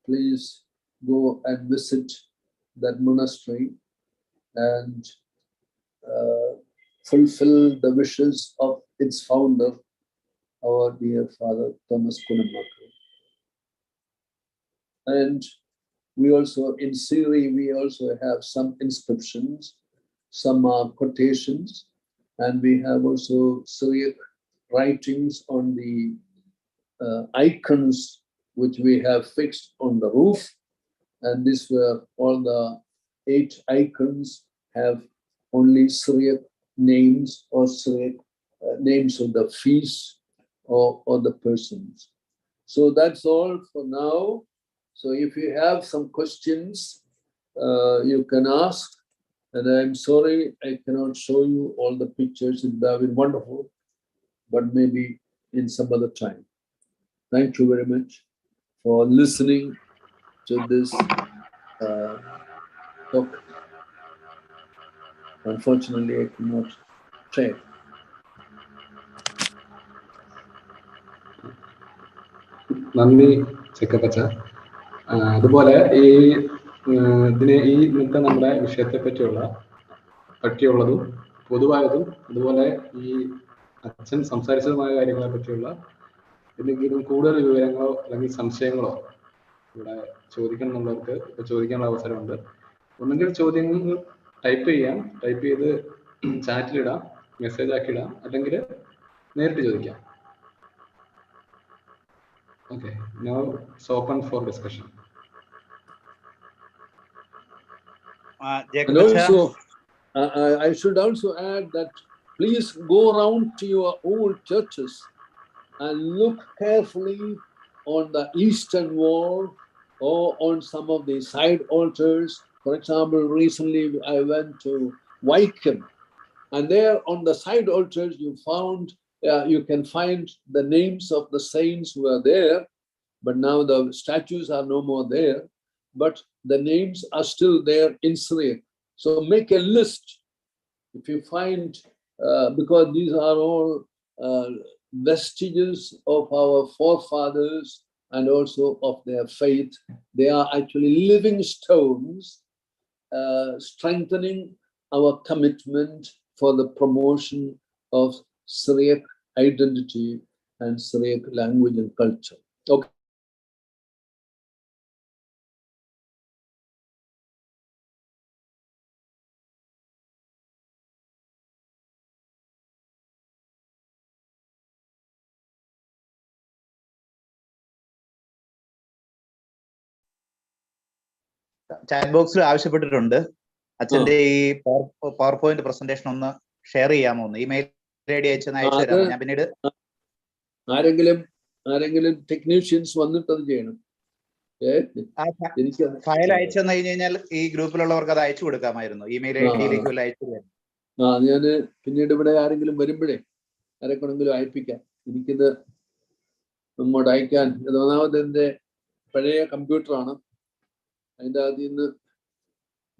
please go and visit that monastery and fulfill the wishes of its founder, our dear Father Thomas Kunamakal. And we also, in Syria, we also have some inscriptions, some are quotations, and we have also Syriac writings on the icons which we have fixed on the roof. And these were all the 8 icons have only Syriac names or Syriac names of the feasts or the persons. So that's all for now. So if you have some questions, you can ask. And I'm sorry I cannot show you all the pictures. It would have been wonderful, but maybe in some other time. Thank you very much for listening to this talk. Unfortunately, I cannot share. നന്ദി ചെക്കപ്പച്ച. അതുപോലെ ഈ ഇന്നത്തെ നമ്മുടെ വിഷയത്തെ പറ്റിയുള്ളതും പൊതുവായതും അതുപോലെ ഈ അച്ഛൻ സംസാരിച്ചതുമായ കാര്യങ്ങളെ പറ്റിയുള്ള എന്തെങ്കിലും കൂടുതൽ വിവരങ്ങളോ അല്ലെങ്കിൽ സംശയങ്ങളോ ഇവിടെ ചോദിക്കണം എന്നുള്ളവർക്ക് ഇപ്പോൾ ചോദിക്കാനുള്ള അവസരമുണ്ട്. ഒന്നെങ്കിൽ ചോദ്യങ്ങൾ ടൈപ്പ് ചെയ്യാം, ടൈപ്പ് ചെയ്ത് ചാറ്റിലിടാം, മെസ്സേജ് ആക്കിയിടാം, അല്ലെങ്കിൽ നേരിട്ട് ചോദിക്കാം. Okay, now it's open for discussion. And also, I should also add that please go around to your old churches and look carefully on the eastern wall or on some of the side altars. For example, recently I went to Wycombe, and there on the side altars you can find the names of the saints who are there, but now the statues are no more there, but the names are still there in Syriac. So make a list if you find, because these are all vestiges of our forefathers and also of their faith. They are actually living stones, strengthening our commitment for the promotion of Syriac identity and Syriac language and culture. Okay. Chat ബോക്സിൽ ആവശ്യപ്പെട്ടിട്ടുണ്ട് അച്ഛന്റെ ഈ power point presentation ഒന്ന് share ചെയ്യാമോ? Email I D അയച്ചൊന്ന് അയച്ചു തരാമോ? ഞാൻ പിന്നീട് ആരെങ്കിലും ടെക്നീഷ്യൻസ് വന്നിട്ട് അത് ചെയ്യണം. ഫയൽ അയച്ചു തന്നു കഴിഞ്ഞാൽ ഈ ഗ്രൂപ്പിലുള്ളവർക്ക് അത് അയച്ചു കൊടുക്കാമായിരുന്നു. ഇമെയിൽ ഐ ഡിയിലേക്ക് വല്ല അയച്ചു തരാം. ഞാന് പിന്നീട് ഇവിടെ ആരെങ്കിലും വരുമ്പോഴേ ആരെക്കൊണ്ടെങ്കിലും അയപ്പിക്കാം. എനിക്കിത് അങ്ങോട്ട് അയക്കാൻ ഒന്നാമത് എൻ്റെ പഴയ കമ്പ്യൂട്ടറാണ്. അതിൻ്റെ അതിൽ നിന്ന്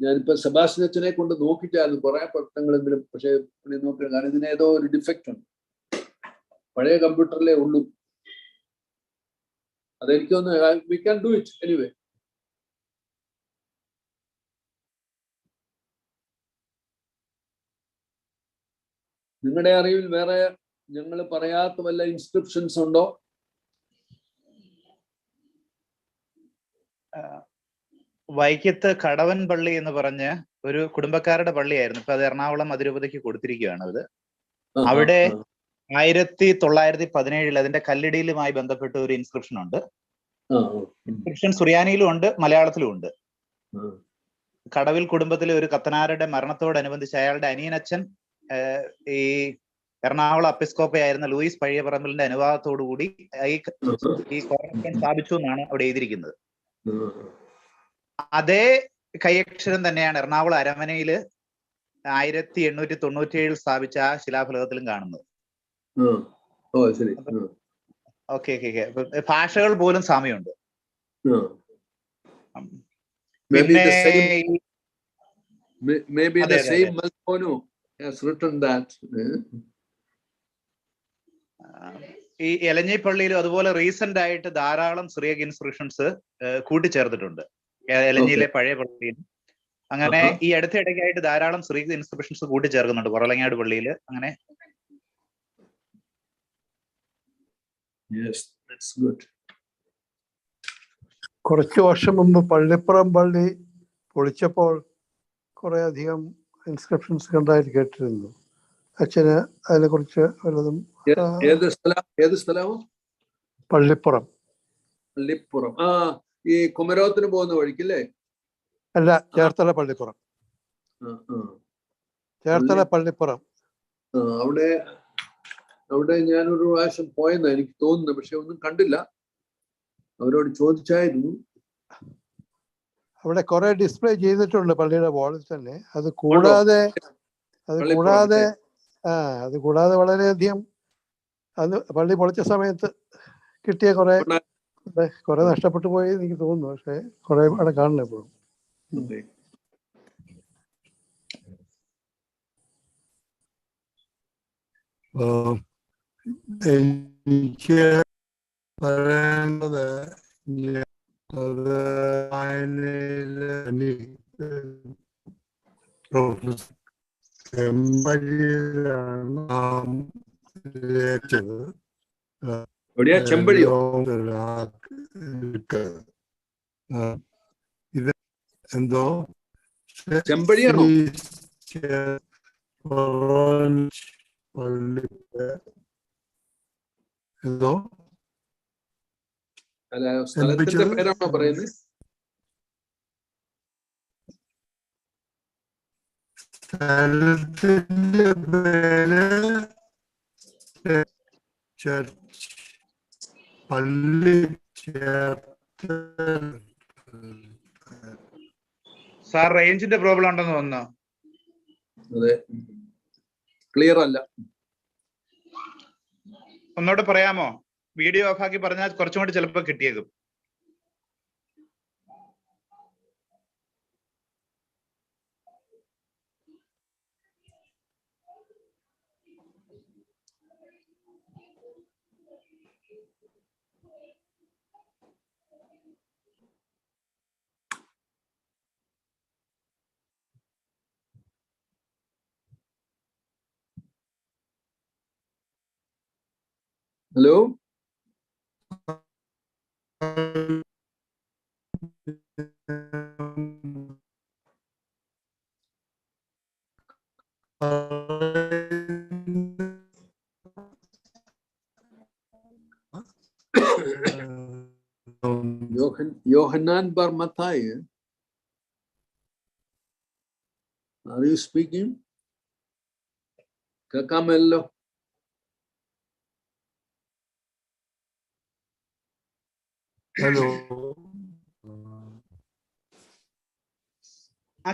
ഞാനിപ്പോൾ സെബാസ്റ്റ്യൻ അച്ഛനെ കൊണ്ട് നോക്കിച്ചായിരുന്നു കുറേ പ്രശ്നങ്ങളെങ്കിലും, പക്ഷേ നോക്കില്ല. കാരണം ഇതിന് ഏതോ ഒരു ഡിഫക്റ്റ് ഉണ്ട്. പഴയ കമ്പ്യൂട്ടറിലേ ഉള്ളൂ. അതെനിക്കൊന്ന് we can do it anyway. നിങ്ങളുടെ അറിവിൽ വേറെ ഞങ്ങൾ പറയാത്ത വല്ല ഇൻസ്ക്രിപ്ഷൻസ് ഉണ്ടോ? വൈക്കത്ത് കടവൻ പള്ളി എന്ന് പറഞ്ഞ് ഒരു കുടുംബക്കാരുടെ പള്ളിയായിരുന്നു. ഇപ്പൊ അത് എറണാകുളം അതിരൂപതയ്ക്ക് കൊടുത്തിരിക്കുകയാണ്. അത് അവിടെ 1917 അതിന്റെ കല്ലിടിയിലുമായി ബന്ധപ്പെട്ട ഒരു ഇൻസ്ക്രിപ്ഷൻ ഉണ്ട്. ഇൻസ്ക്രിപ്ഷൻ സുറിയാനിയിലും ഉണ്ട്, മലയാളത്തിലും ഉണ്ട്. കടവിൽ കുടുംബത്തിലെ ഒരു കത്തനാരുടെ മരണത്തോടനുബന്ധിച്ച് അയാളുടെ അനിയനച്ഛൻ ഈ എറണാകുളം എപ്പിസ്കോപ്പയായിരുന്ന ലൂയിസ് പഴയപറമ്പലിന്റെ അനുവാദത്തോടു കൂടി ഈ കോർണർ സ്ഥാപിച്ചു എന്നാണ് അവിടെ എഴുതിയിരിക്കുന്നത്. അതേ കൈയക്ഷരം തന്നെയാണ് എറണാകുളം അരമനയില് 1897 സ്ഥാപിച്ച ആ ശിലാഫലകത്തിലും കാണുന്നത്. ഓക്കെ. ഭാഷകൾ പോലും സാമ്യമുണ്ട്. പിന്നെ ഈ എലഞ്ഞി പള്ളിയിലും അതുപോലെ റീസെന്റ് ആയിട്ട് ധാരാളം സിറിയക് ഇൻസ്ക്രിപ്ഷൻസ് കൂട്ടിച്ചേർത്തിട്ടുണ്ട് എലഞ്ഞിയിലെ പഴയ പള്ളിയിൽ. അങ്ങനെ ഈ അടുത്തിടയ്ക്കായിട്ട് ധാരാളം സിറിയക് ഇൻസ്ക്രിപ്ഷൻസ് കൂട്ടിച്ചേർക്കുന്നുണ്ട് കുറലങ്ങാട് പള്ളിയിൽ. അങ്ങനെ കുറച്ച് വർഷം മുമ്പ് പള്ളിപ്പുറം പള്ളി പൊളിച്ചപ്പോൾ കുറെ അധികം ഇൻസ്ക്രിപ്ഷൻസ് കണ്ടായിട്ട് കേട്ടിരുന്നു. അച്ഛന് അതിനെ കുറിച്ച് വല്ലതും? ഏത് സ്ഥലവും? പള്ളിപ്പുറം. പള്ളിപ്പുറം ഈ കുമരകത്തിന് പോകുന്ന വഴിക്കല്ലേ? അല്ല, ചേർത്തല പള്ളിപ്പുറം. ചേർത്തല പള്ളിപ്പുറം. അവിടെ ഞാനൊരു പ്രാവശ്യം പോയെന്നാ എനിക്ക് തോന്നുന്നു, പക്ഷെ ഒന്നും കണ്ടില്ല. അവരോട് ചോദിച്ചായിരുന്നു. അവിടെ കുറെ ഡിസ്പ്ലേ ചെയ്തിട്ടുണ്ട് പള്ളിയുടെ വാളിൽ തന്നെ. അത് കൂടാതെ വളരെയധികം അത് പള്ളി പൊളിച്ച സമയത്ത് കിട്ടിയ കുറെ നഷ്ടപ്പെട്ടു പോയി എനിക്ക് തോന്നുന്നു. പക്ഷെ കുറെ അവിടെ കാണണം എപ്പോഴും. എനിക്ക് പറയേണ്ടത് ഇത് എന്തോ ചെമ്പഴിയാണോ? എന്തോ സ്ഥലത്തിന്റെ പേരാണോ പറയുന്നത്? സ്ഥലത്തിന്റെ പേര് ചർച്ച് പള്ളി സാർ റേഞ്ചിന്റെ പ്രോബ്ലം ഉണ്ടെന്ന് തോന്നുന്നു. അതെ, ക്ലിയർ അല്ല. ഒന്നോട് പറയാമോ? വീഡിയോ ഓഫ് ആക്കി പറഞ്ഞാൽ കുറച്ചും കൂടി ചിലപ്പോൾ കിട്ടിയേക്കും. Hello, Yohannan Bar Mathai Are you speaking? Kakamello. Hello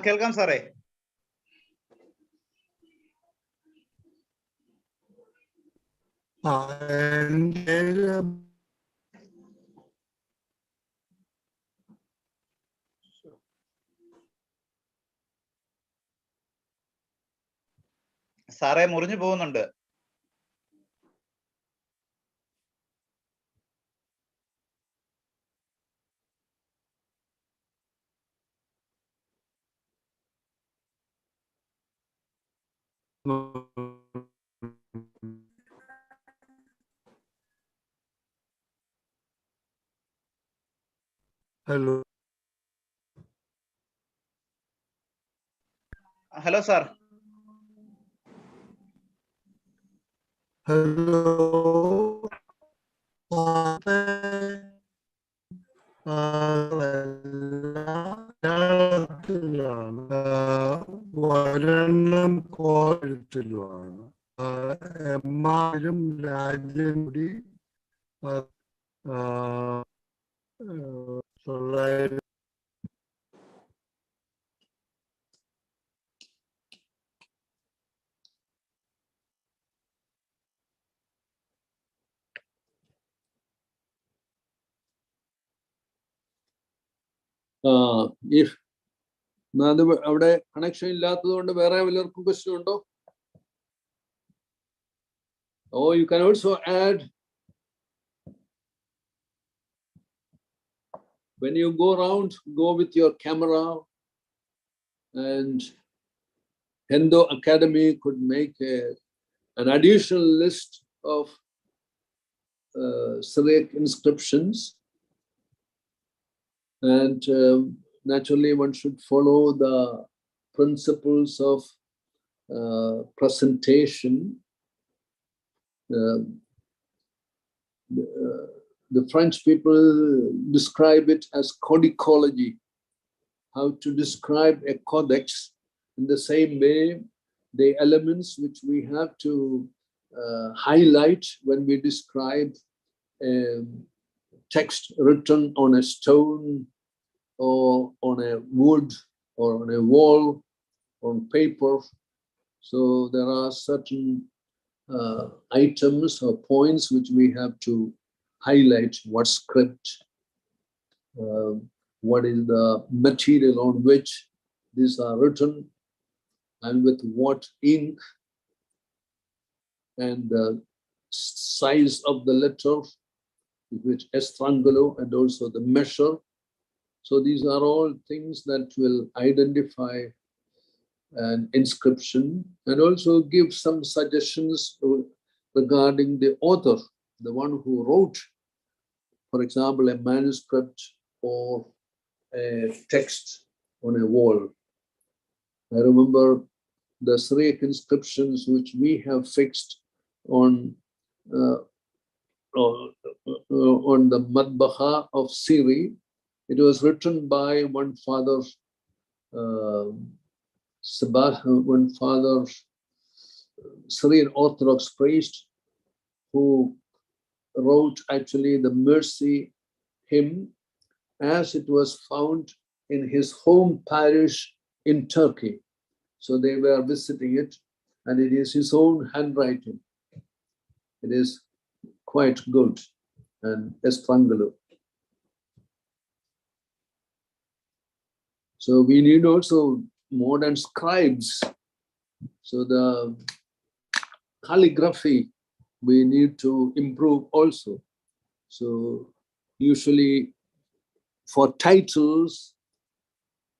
കേൾക്കാം സാറേ. സാറേ മുറിഞ്ഞു പോകുന്നുണ്ട്. Hello hello sir. ഹലോ മലയാളത്തിലാണ്, ഒരെണ്ണം കോഴത്തിലുമാണ്. എമ്മാരും രാജ്യം കൂടി 900 If അവിടെ കണക്ഷൻ ഇല്ലാത്തത് കൊണ്ട് വേറെ വല്ലവർക്കും ക്വസ്റ്റ്യൻ ഉണ്ടോ? Or you can also add, when you go around, go with your camera, and Hindu Academy could make an additional list of Syriac inscriptions, and naturally one should follow the principles of presentation. The French people describe it as codicology, how to describe a codex. In the same way, the elements which we have to highlight when we describe a text written on a stone or on a wood or on a wall, on paper. So there are certain items or points which we have to highlight: what script, what is the material on which these are written, and with what ink, and the size of the letter, which estrangolo, and also the measure. So these are all things that will identify an inscription and also give some suggestions regarding the author, the one who wrote, for example, a manuscript or a text on a wall. I remember the Syriac inscriptions which we have fixed on the Madbaha of Syria. It was written by one father, one father, Syrian Orthodox priest, who wrote actually the mercy hymn as it was found in his home parish in Turkey. So they were visiting it, and it is his own handwriting. It is quite good and estrangolo. So we need also modern scribes. So the calligraphy we need to improve also. So usually for titles,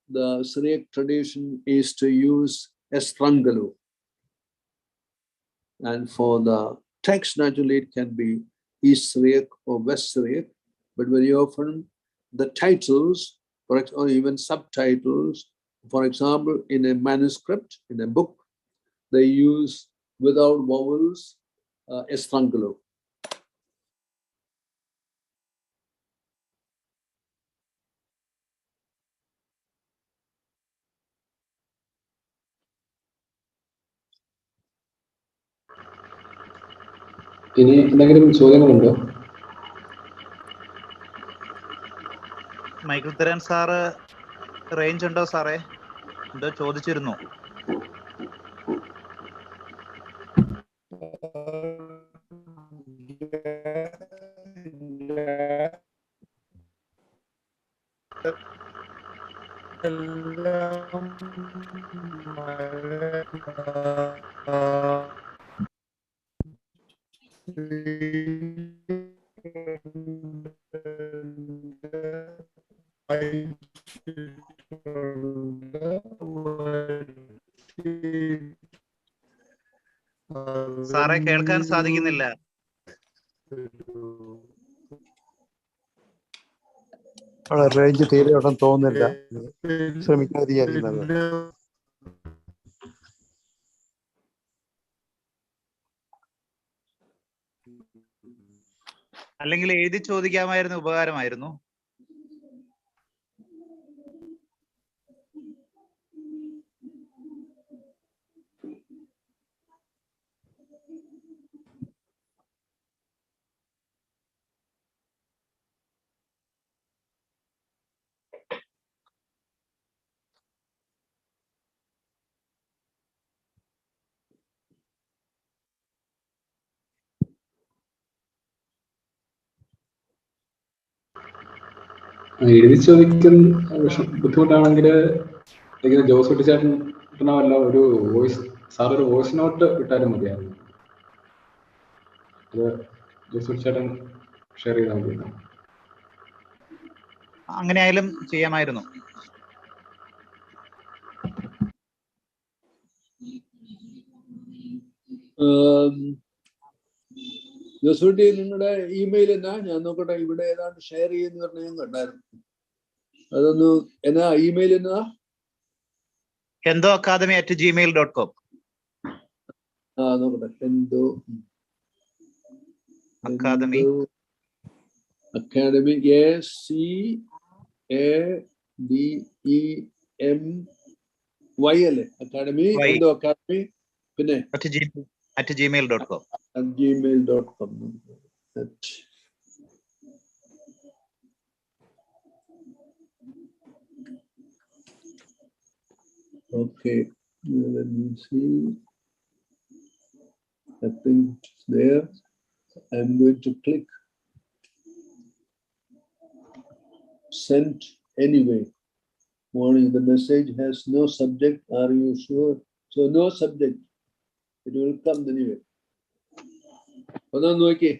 the Syriac tradition is to use estrangolo. And for the text, naturally, it can be East Syriac or West Syriac, but very often the titles, or even subtitles, for example, in a manuscript, in a book, they use without vowels estrangolo. ഇനി എന്തെങ്കിലും ചോദ്യങ്ങളുണ്ടോ? Michael Taran sir range ഉണ്ടോ സാറേ? എന്തോ ചോദിച്ചിരുന്നു. സാറേ കേൾക്കാൻ സാധിക്കുന്നില്ല. അവിടെ റേഞ്ച് തീരെ ഉണ്ടെന്ന് തോന്നുന്നില്ല. ശ്രമിക്കാതിരിക്കുന്നത്. അല്ലെങ്കിൽ എഴുതി ചോദിക്കാമായിരുന്നു, ഉപകാരമായിരുന്നു. എഴുതി ചോദിക്കുന്ന ബുദ്ധിമുട്ടാണെങ്കിൽ ജോസ് കുട്ടിച്ചേട്ടനോ അല്ല ഒരു വോയിസ്, സാർ ഒരു വോയിസ് നോട്ട് ഇട്ടാലും മതിയായിരുന്നു. അത് ജോസ് കുട്ടിച്ചേട്ടൻ ഷെയർ ചെയ്താൽ മതി. അങ്ങനെ ആയാലും ചെയ്യാമായിരുന്നു. ജോസൂട്ടി, നിങ്ങളുടെ ഇമെയിൽ എന്നാ? ഞാൻ നോക്കട്ടെ. ഇവിടെ ഏതാണ്ട് ഷെയർ ചെയ്യുന്ന പറഞ്ഞ ഞാൻ കണ്ടായിരുന്നു. അതൊന്ന് എന്നാ ഇമെയിൽ എന്നാ? hendoacademy@gmail.com. നോക്കട്ടെ. എന്തോ അക്കാദമി അക്കാഡമി ACADEMY അല്ലേ? അക്കാഡമി എന്തോ അക്കാഡമി പിന്നെ @gmail.com. gmail.com. Okay, let me see. I think it's there. I'm going to click send anyway. Warning, the message has no subject. Are you sure? So no subject. It will come anyway. Okay.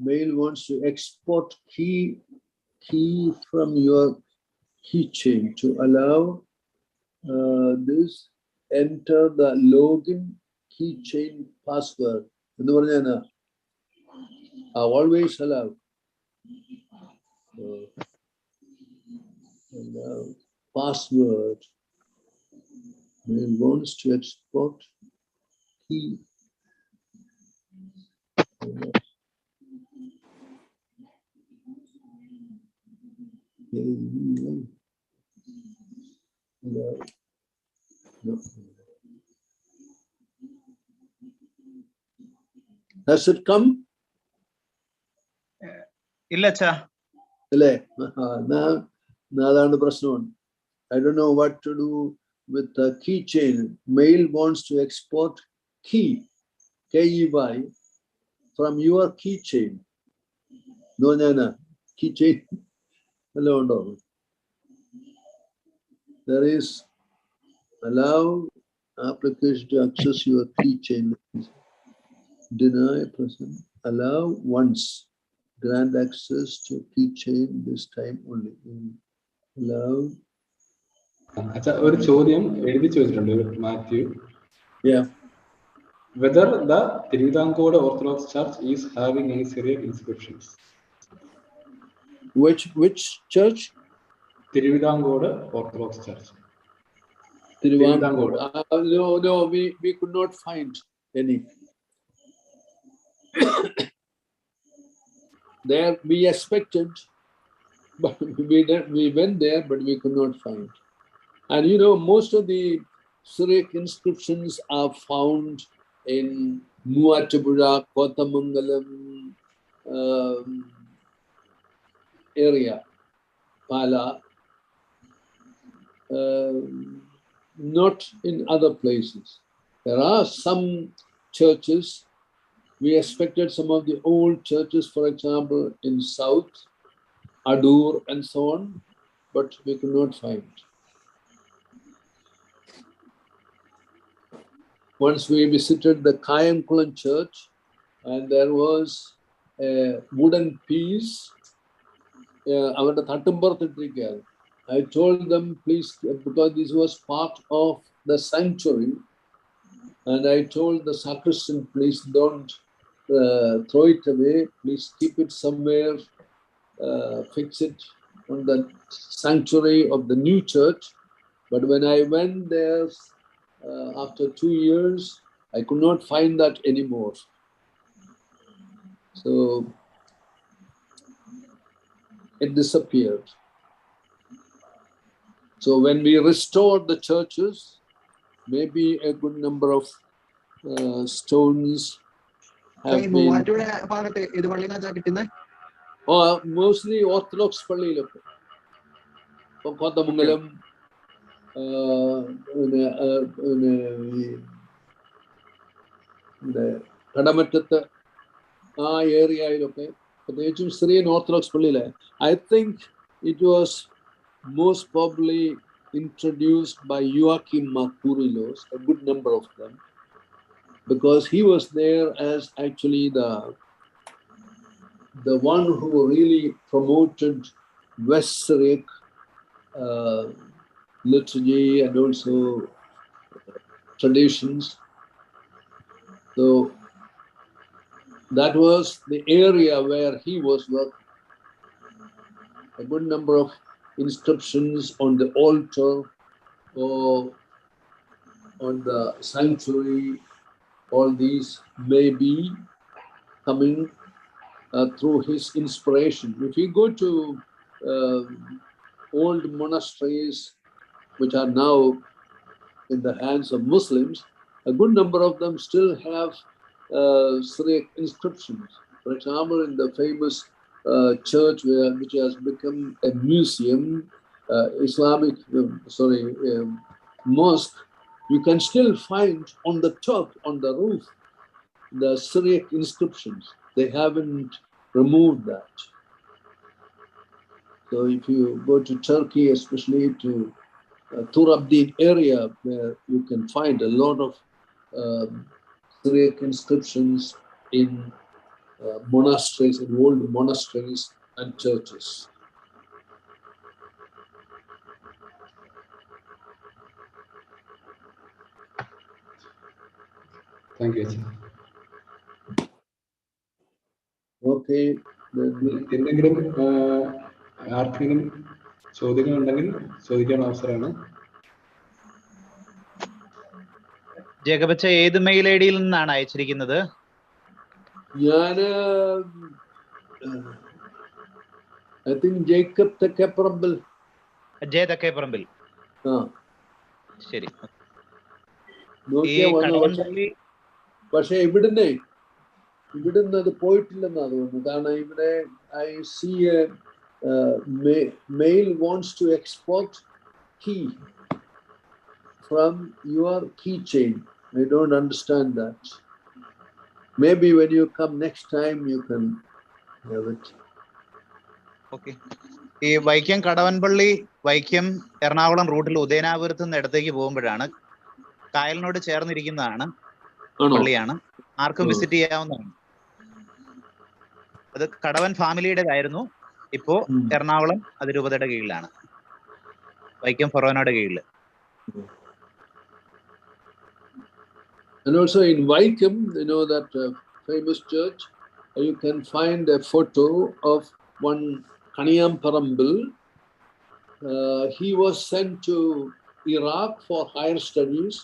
Mail wants to export key from your keychain. To allow this, enter the login keychain password. Always allow. Allow password. Mail wants to export key. No. Has it come? ഇല്ല അച്ഛാ. അല്ലേ? അതാണ് പ്രശ്നം. I don't know what to do with the keychain. Mail wants to export key, KEY, from your keychain. No, keychain. Hello, no. There is allow application to access your keychain. Deny person. Allow once. Grant access to keychain this time only. Allow. ഒരു ചോദ്യം എഴുതി ചോദിച്ചിട്ടുണ്ട് Mathew. Yeah. Whether the Tiruvidankod Orthodox Church is having any Syriac inscriptions? Which church? Tiruvidankod Orthodox Church. Tiruvidankod. No, we could not find any. There we expected, but we went there, but we could not find. And most of the Syriac inscriptions are found in Muatupura, Kotamangalam area, Pala, not in other places. There are some churches. We expected some of the old churches, for example, in South, Adur and so on, but we could not find. Once we visited the Kayankulam church, and there was a wooden piece. I told them, please, because this was part of the sanctuary, and I told the sacristan, please don't throw it away, please keep it somewhere, fix it on the sanctuary of the new church. But when I went there after 2 years, I could not find that anymore. So it disappeared. So when we restored the churches, maybe a good number of stones have been, or mostly Orthodox Pallilokku. Kotamangalam, Kadamatthattu, area, Syrian Orthodox Pallile. I think it was most probably introduced by Joachim Makurilos, a good number of them, because he was there as actually the one who really promoted West Syriac liturgy and also traditions. So that was the area where he was working. A good number of inscriptions on the altar or on the sanctuary, all these may be coming through his inspiration. If you go to old monasteries, which are now in the hands of Muslims, a good number of them still have Syriac inscriptions. For example, in the famous church which has become a museum, mosque, you can still find on the top, on the roof, the Syriac inscriptions. They haven't removed that. So if you go to Turkey, especially to Turabdin area, where you can find a lot of Syriac inscriptions in monasteries, in old monasteries and churches. Thank you. Okay. എന്തെങ്കിലും ആർക്കെങ്കിലും ചോദ്യങ്ങളുണ്ടെങ്കിൽ ചോദിക്കാൻ അവസരമാണ്. ജേക്കബച്ച ഏത് mail I ഡിയിൽ നിന്നാണ് അയച്ചിരിക്കുന്നത്? I think Jacob Tekeparambal. J Thekkeparambil. ശരി. പക്ഷെ ഇവിടുന്ന് അത് പോയിട്ടില്ലെന്നാ തോന്നുന്നു. കാരണം ഇവിടെ I see a mail wants to export key from your keychain. I don't understand that. Maybe when you come next time you can have it. Okay. ഈ വൈക്കം കടവൻപള്ളി വൈക്കം എറണാകുളം റൂട്ടിൽ ഉദയനാപുരത്ത് നിന്ന് ഇടത്തേക്ക് പോകുമ്പോഴാണ്, കായലിനോട് ചേർന്നിരിക്കുന്നതാണ്, പള്ളിയാണ്. ആർക്കും വിസിറ്റ് ചെയ്യാവുന്നതാണ്. അത് കടവൻ ഫാമിലിയുടേതായിരുന്നു. ഇപ്പോ എറണാകുളം അതിരൂപതയുടെ കീഴിലാണ്, വൈക്കം ഫൊറോനയുടെ കീഴിൽ. And also in Vaikam, you know that famous church, you can find a photo of one Kaniyam Parambil. He was sent to Iraq for higher studies.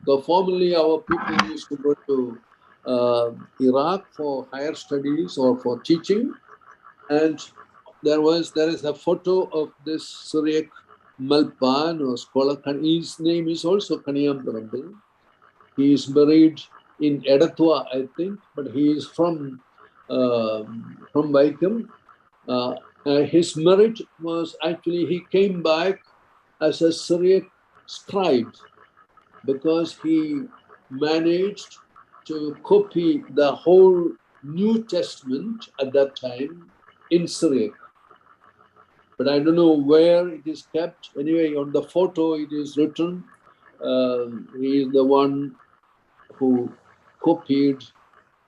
So formerly our people used to go to Iraq for higher studies or for teaching. And there is a photo of this Syriac Malpan or scholar. His name is also Kaniyam Parambil. He is buried in Edatwa, I think, but he is from Vaikam. His merit was actually he came back as a Syriac scribe because he managed to copy the whole New Testament at that time in Syriac. But I don't know where it is kept. Anyway, on the photo it is written, he is the one who copied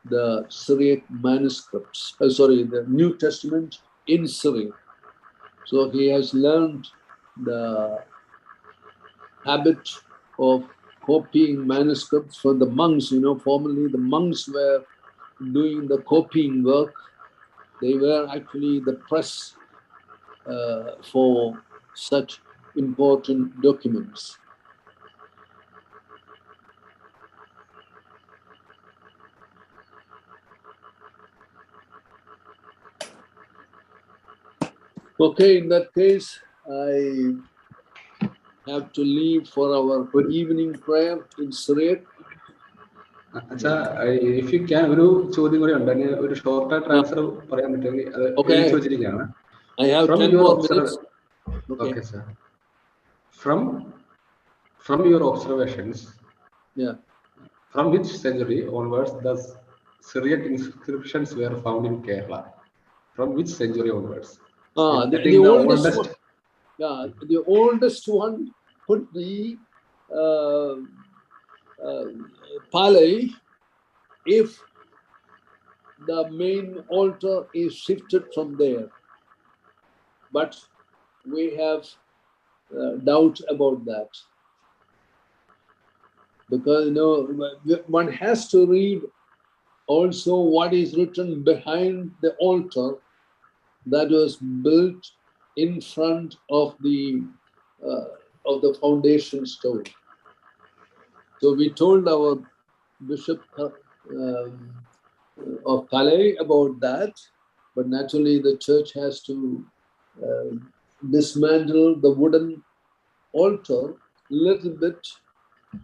the Syriac manuscripts, the New Testament in Syriac. So he has learned the habit of copying manuscripts from the monks. You know, formerly the monks were doing the copying work. They were actually the press for such important documents. Okay, in that case, I have to leave for our evening prayer in Syriac. If you can, ഒരു ചോദ്യം കൂടെ ഉണ്ട്. ഒരു short transfer പറയാൻ പറ്റുമെങ്കിൽ അത് എഴുതി വെച്ചിരിക്കുകയാണ്. I have 10 more minutes. Okay, sir. From your observations, from which century onwards the Syriac inscriptions were found in Kerala? From which century onwards? The oldest one. Yeah, the oldest one could be Palay, if the main altar is shifted from there. But we have doubt about that. Because, you know, one has to read also what is written behind the altar that was built in front of the foundation stone. So we told our bishop of Palay about that, but naturally the church has to dismantle the wooden altar a little bit,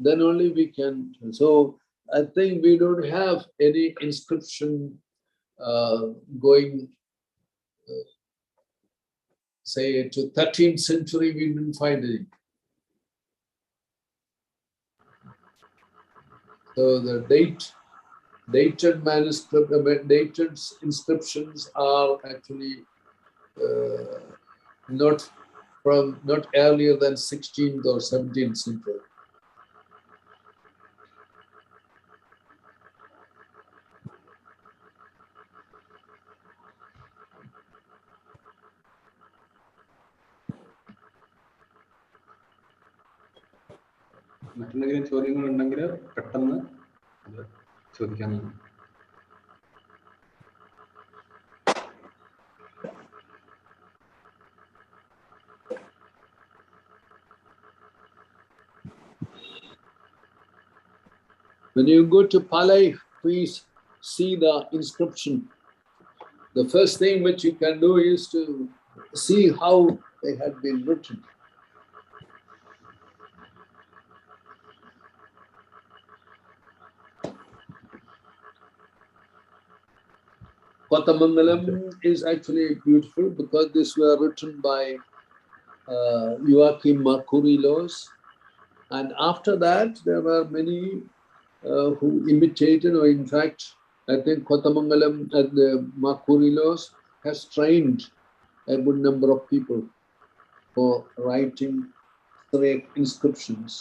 then only we can. So I think we don't have any inscription going, say, to 13th century, we didn't find any. So the dated manuscript, dated inscriptions are actually not earlier than 16th or 17th century. മറ്റെന്തെങ്കിലും ചോദ്യങ്ങൾ ഉണ്ടെങ്കിൽ പെട്ടെന്ന് ചോദിക്കാനാണ്. When you go to Palay, please see the inscription. The first thing which you can do is to see how they had been written. Kottamangalam is actually beautiful because these were written by Joachim Markurilos, and after that there were many who imitated, or in fact I think Kottamangalam and Markurilos has trained a good number of people for writing Syriac inscriptions.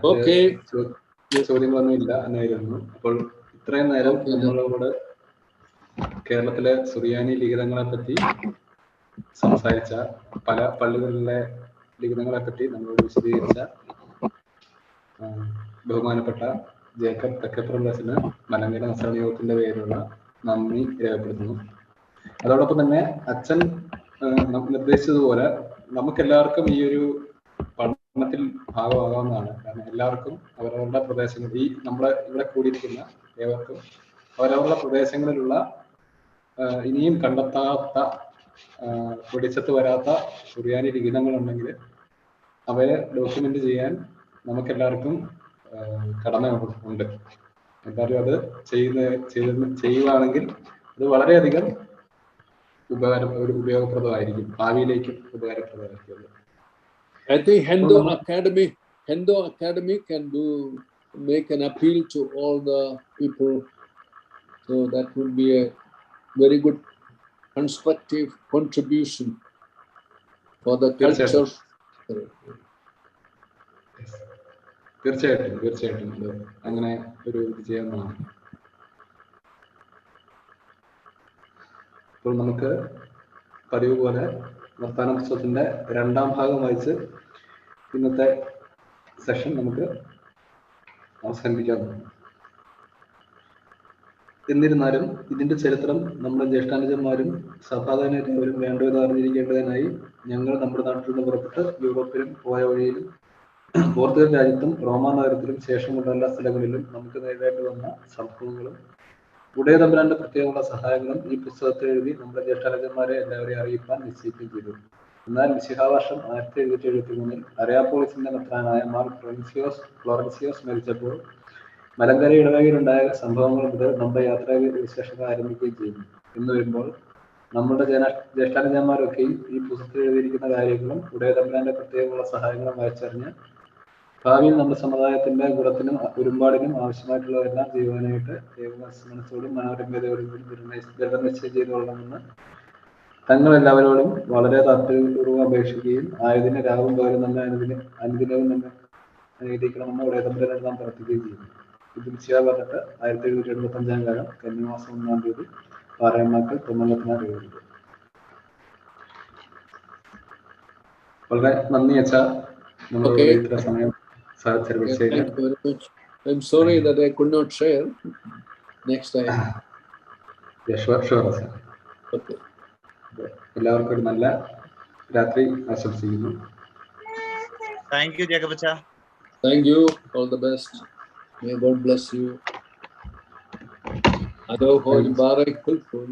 Okay. ചോദ്യങ്ങളൊന്നും ഇല്ല എന്നായിരുന്നു. അപ്പോൾ ഇത്രയും നേരം നമ്മളോട് കേരളത്തിലെ സുറിയാനി ലിഖിതങ്ങളെ പറ്റി സംസാരിച്ച, പല പള്ളികളിലെ ലിഖിതങ്ങളെ പറ്റി നമ്മളോട് വിശദീകരിച്ച ബഹുമാനപ്പെട്ട ജേക്കബ് തെക്കപ്രദേശന് മലങ്കര നസ്രാണി യോഗത്തിന്റെ പേരിലുള്ള നന്ദി രേഖപ്പെടുത്തുന്നു. അതോടൊപ്പം തന്നെ അച്ഛൻ നിർദ്ദേശിച്ചതുപോലെ നമുക്കെല്ലാവർക്കും ഈ ഒരു പഠനത്തിൽ ഭാഗമാകാവുന്നതാണ്. കാരണം എല്ലാവർക്കും അവരവരുടെ പ്രദേശങ്ങളിൽ, ഈ നമ്മുടെ ഇവിടെ കൂടിയിരിക്കുന്ന ഏവർക്കും അവരവരുടെ പ്രദേശങ്ങളിലുള്ള ഇനിയും കണ്ടെത്താത്ത വെളിച്ചത്ത് വരാത്ത സുറിയാനി ലിഖിതങ്ങളുണ്ടെങ്കിൽ അവയെ ഡോക്യുമെന്റ് ചെയ്യാൻ നമുക്കെല്ലാവർക്കും കടമ ഉണ്ട്. എന്തായാലും അത് ചെയ്യുകയാണെങ്കിൽ അത് വളരെയധികം ഉപയോഗപ്രദമായിരിക്കും, ഭാവിയിലേക്കും ഉപകാരപ്രദമായിരിക്കും. I think Hendo Academy can make an appeal to all the people. So that would be a very good constructive contribution for the culture. തീർച്ചയായിട്ടും അങ്ങനെ ഒരു ഇത് ചെയ്യാവുന്നതാണ്. ഇപ്പോൾ നമുക്ക് പതിവ് പോലെ വർത്തമാന പുസ്തകത്തിന്റെ 2ാം ഭാഗം വായിച്ച് ഇന്നത്തെ സെഷൻ നമുക്ക് അവസാനിപ്പിക്കാവുന്നതാണ്. എന്നിരുന്നാലും ഇതിന്റെ ചരിത്രം നമ്മുടെ ജ്യേഷ്ഠാനുജന്മാരും സഭാധാനവരും വേണ്ടവരും അറിഞ്ഞിരിക്കേണ്ടതിനായി ഞങ്ങൾ നമ്മുടെ നാട്ടിൽ നിന്ന് പുറപ്പെട്ട് യൂറോപ്പിലും പോയ വഴിയിലും പോർച്ചുഗൽ രാജ്യത്തും റോമാ നഗരത്തിലും ശേഷമുള്ള എല്ലാ സ്ഥലങ്ങളിലും നമുക്ക് നേരിടേണ്ടി വന്ന സംഭവങ്ങളും ഉടയ തമ്പുരാന്റെ പ്രത്യേകമുള്ള സഹായങ്ങളും ഈ പുസ്തകത്തിൽ എഴുതി നമ്മുടെ ജ്യേഷ്ഠാനുജന്മാരെ എല്ലാവരെയും അറിയിപ്പാൻ നിശ്ചയിക്കുകയും ചെയ്തു. എന്നാൽ മിശിഹാവർഷം 1773 അരയാപ്പോളിസിന്റെ മെത്രാനായ മാർ ഫ്ലോറൻസിയോസ് മരിച്ചപ്പോൾ മലങ്കര ഇടവകയിലുണ്ടായ സംഭവങ്ങൾ മുതൽ നമ്മുടെ യാത്രാ വിശേഷങ്ങൾ ആരംഭിക്കുകയും ചെയ്യുന്നു. എന്ന് വരുമ്പോൾ നമ്മുടെ ജ്യേഷ്ഠാനുജന്മാരൊക്കെയും ഈ പുസ്തകത്തിൽ എഴുതിയിരിക്കുന്ന കാര്യങ്ങളും ഉടയ തമ്പുരാന്റെ പ്രത്യേകമുള്ള സഹായങ്ങളും വായിച്ചറിഞ്ഞ് ഭാവിയിൽ നമ്മുടെ സമുദായത്തിന്റെ ഗുണത്തിനും ഒരുപാടിനും ആവശ്യമായിട്ടുള്ളതെല്ലാം ചെയ്യുവാനായിട്ട് മനസ്സോടും മനോരമ്യതയോടും ദൃഢനിശ്ചയം ചെയ്തുകൊള്ളണമെന്ന് തങ്ങൾ എല്ലാവരോടും വളരെ താല്പര്യപൂർവ്വം അപേക്ഷിക്കുകയും ആയതിന് രാവും പകലും നമ്മെ അനുദിനവും നമ്മെ അനുഗ്രഹിക്കണമെന്ന് ഉടയ തമ്പുരാനോട് നാം പ്രാർത്ഥിക്കുകയും ചെയ്യുന്നു. ഇത് മിശിഹാ പറഞ്ഞിട്ട് 1775 കാലം കന്നിമാസം 1-ാം തീയതി പാറയമ്മാക്കൽ തൊമ്മലത്തിനാർ എഴുതി. വളരെ നന്ദി അച്ഛാ. ഇത്ര സമയം ചെലവഴിച്ചതിന്. Thank you very much. I'm sorry that I could not share next time. Sure, sir. Okay. എല്ലാവർക്കും ഒരു നല്ല രാത്രി ആശംസിക്കുന്നു. Thank you, Jagabacha. Thank you. All the best. May God bless you. Ado ho ibarak kulfun.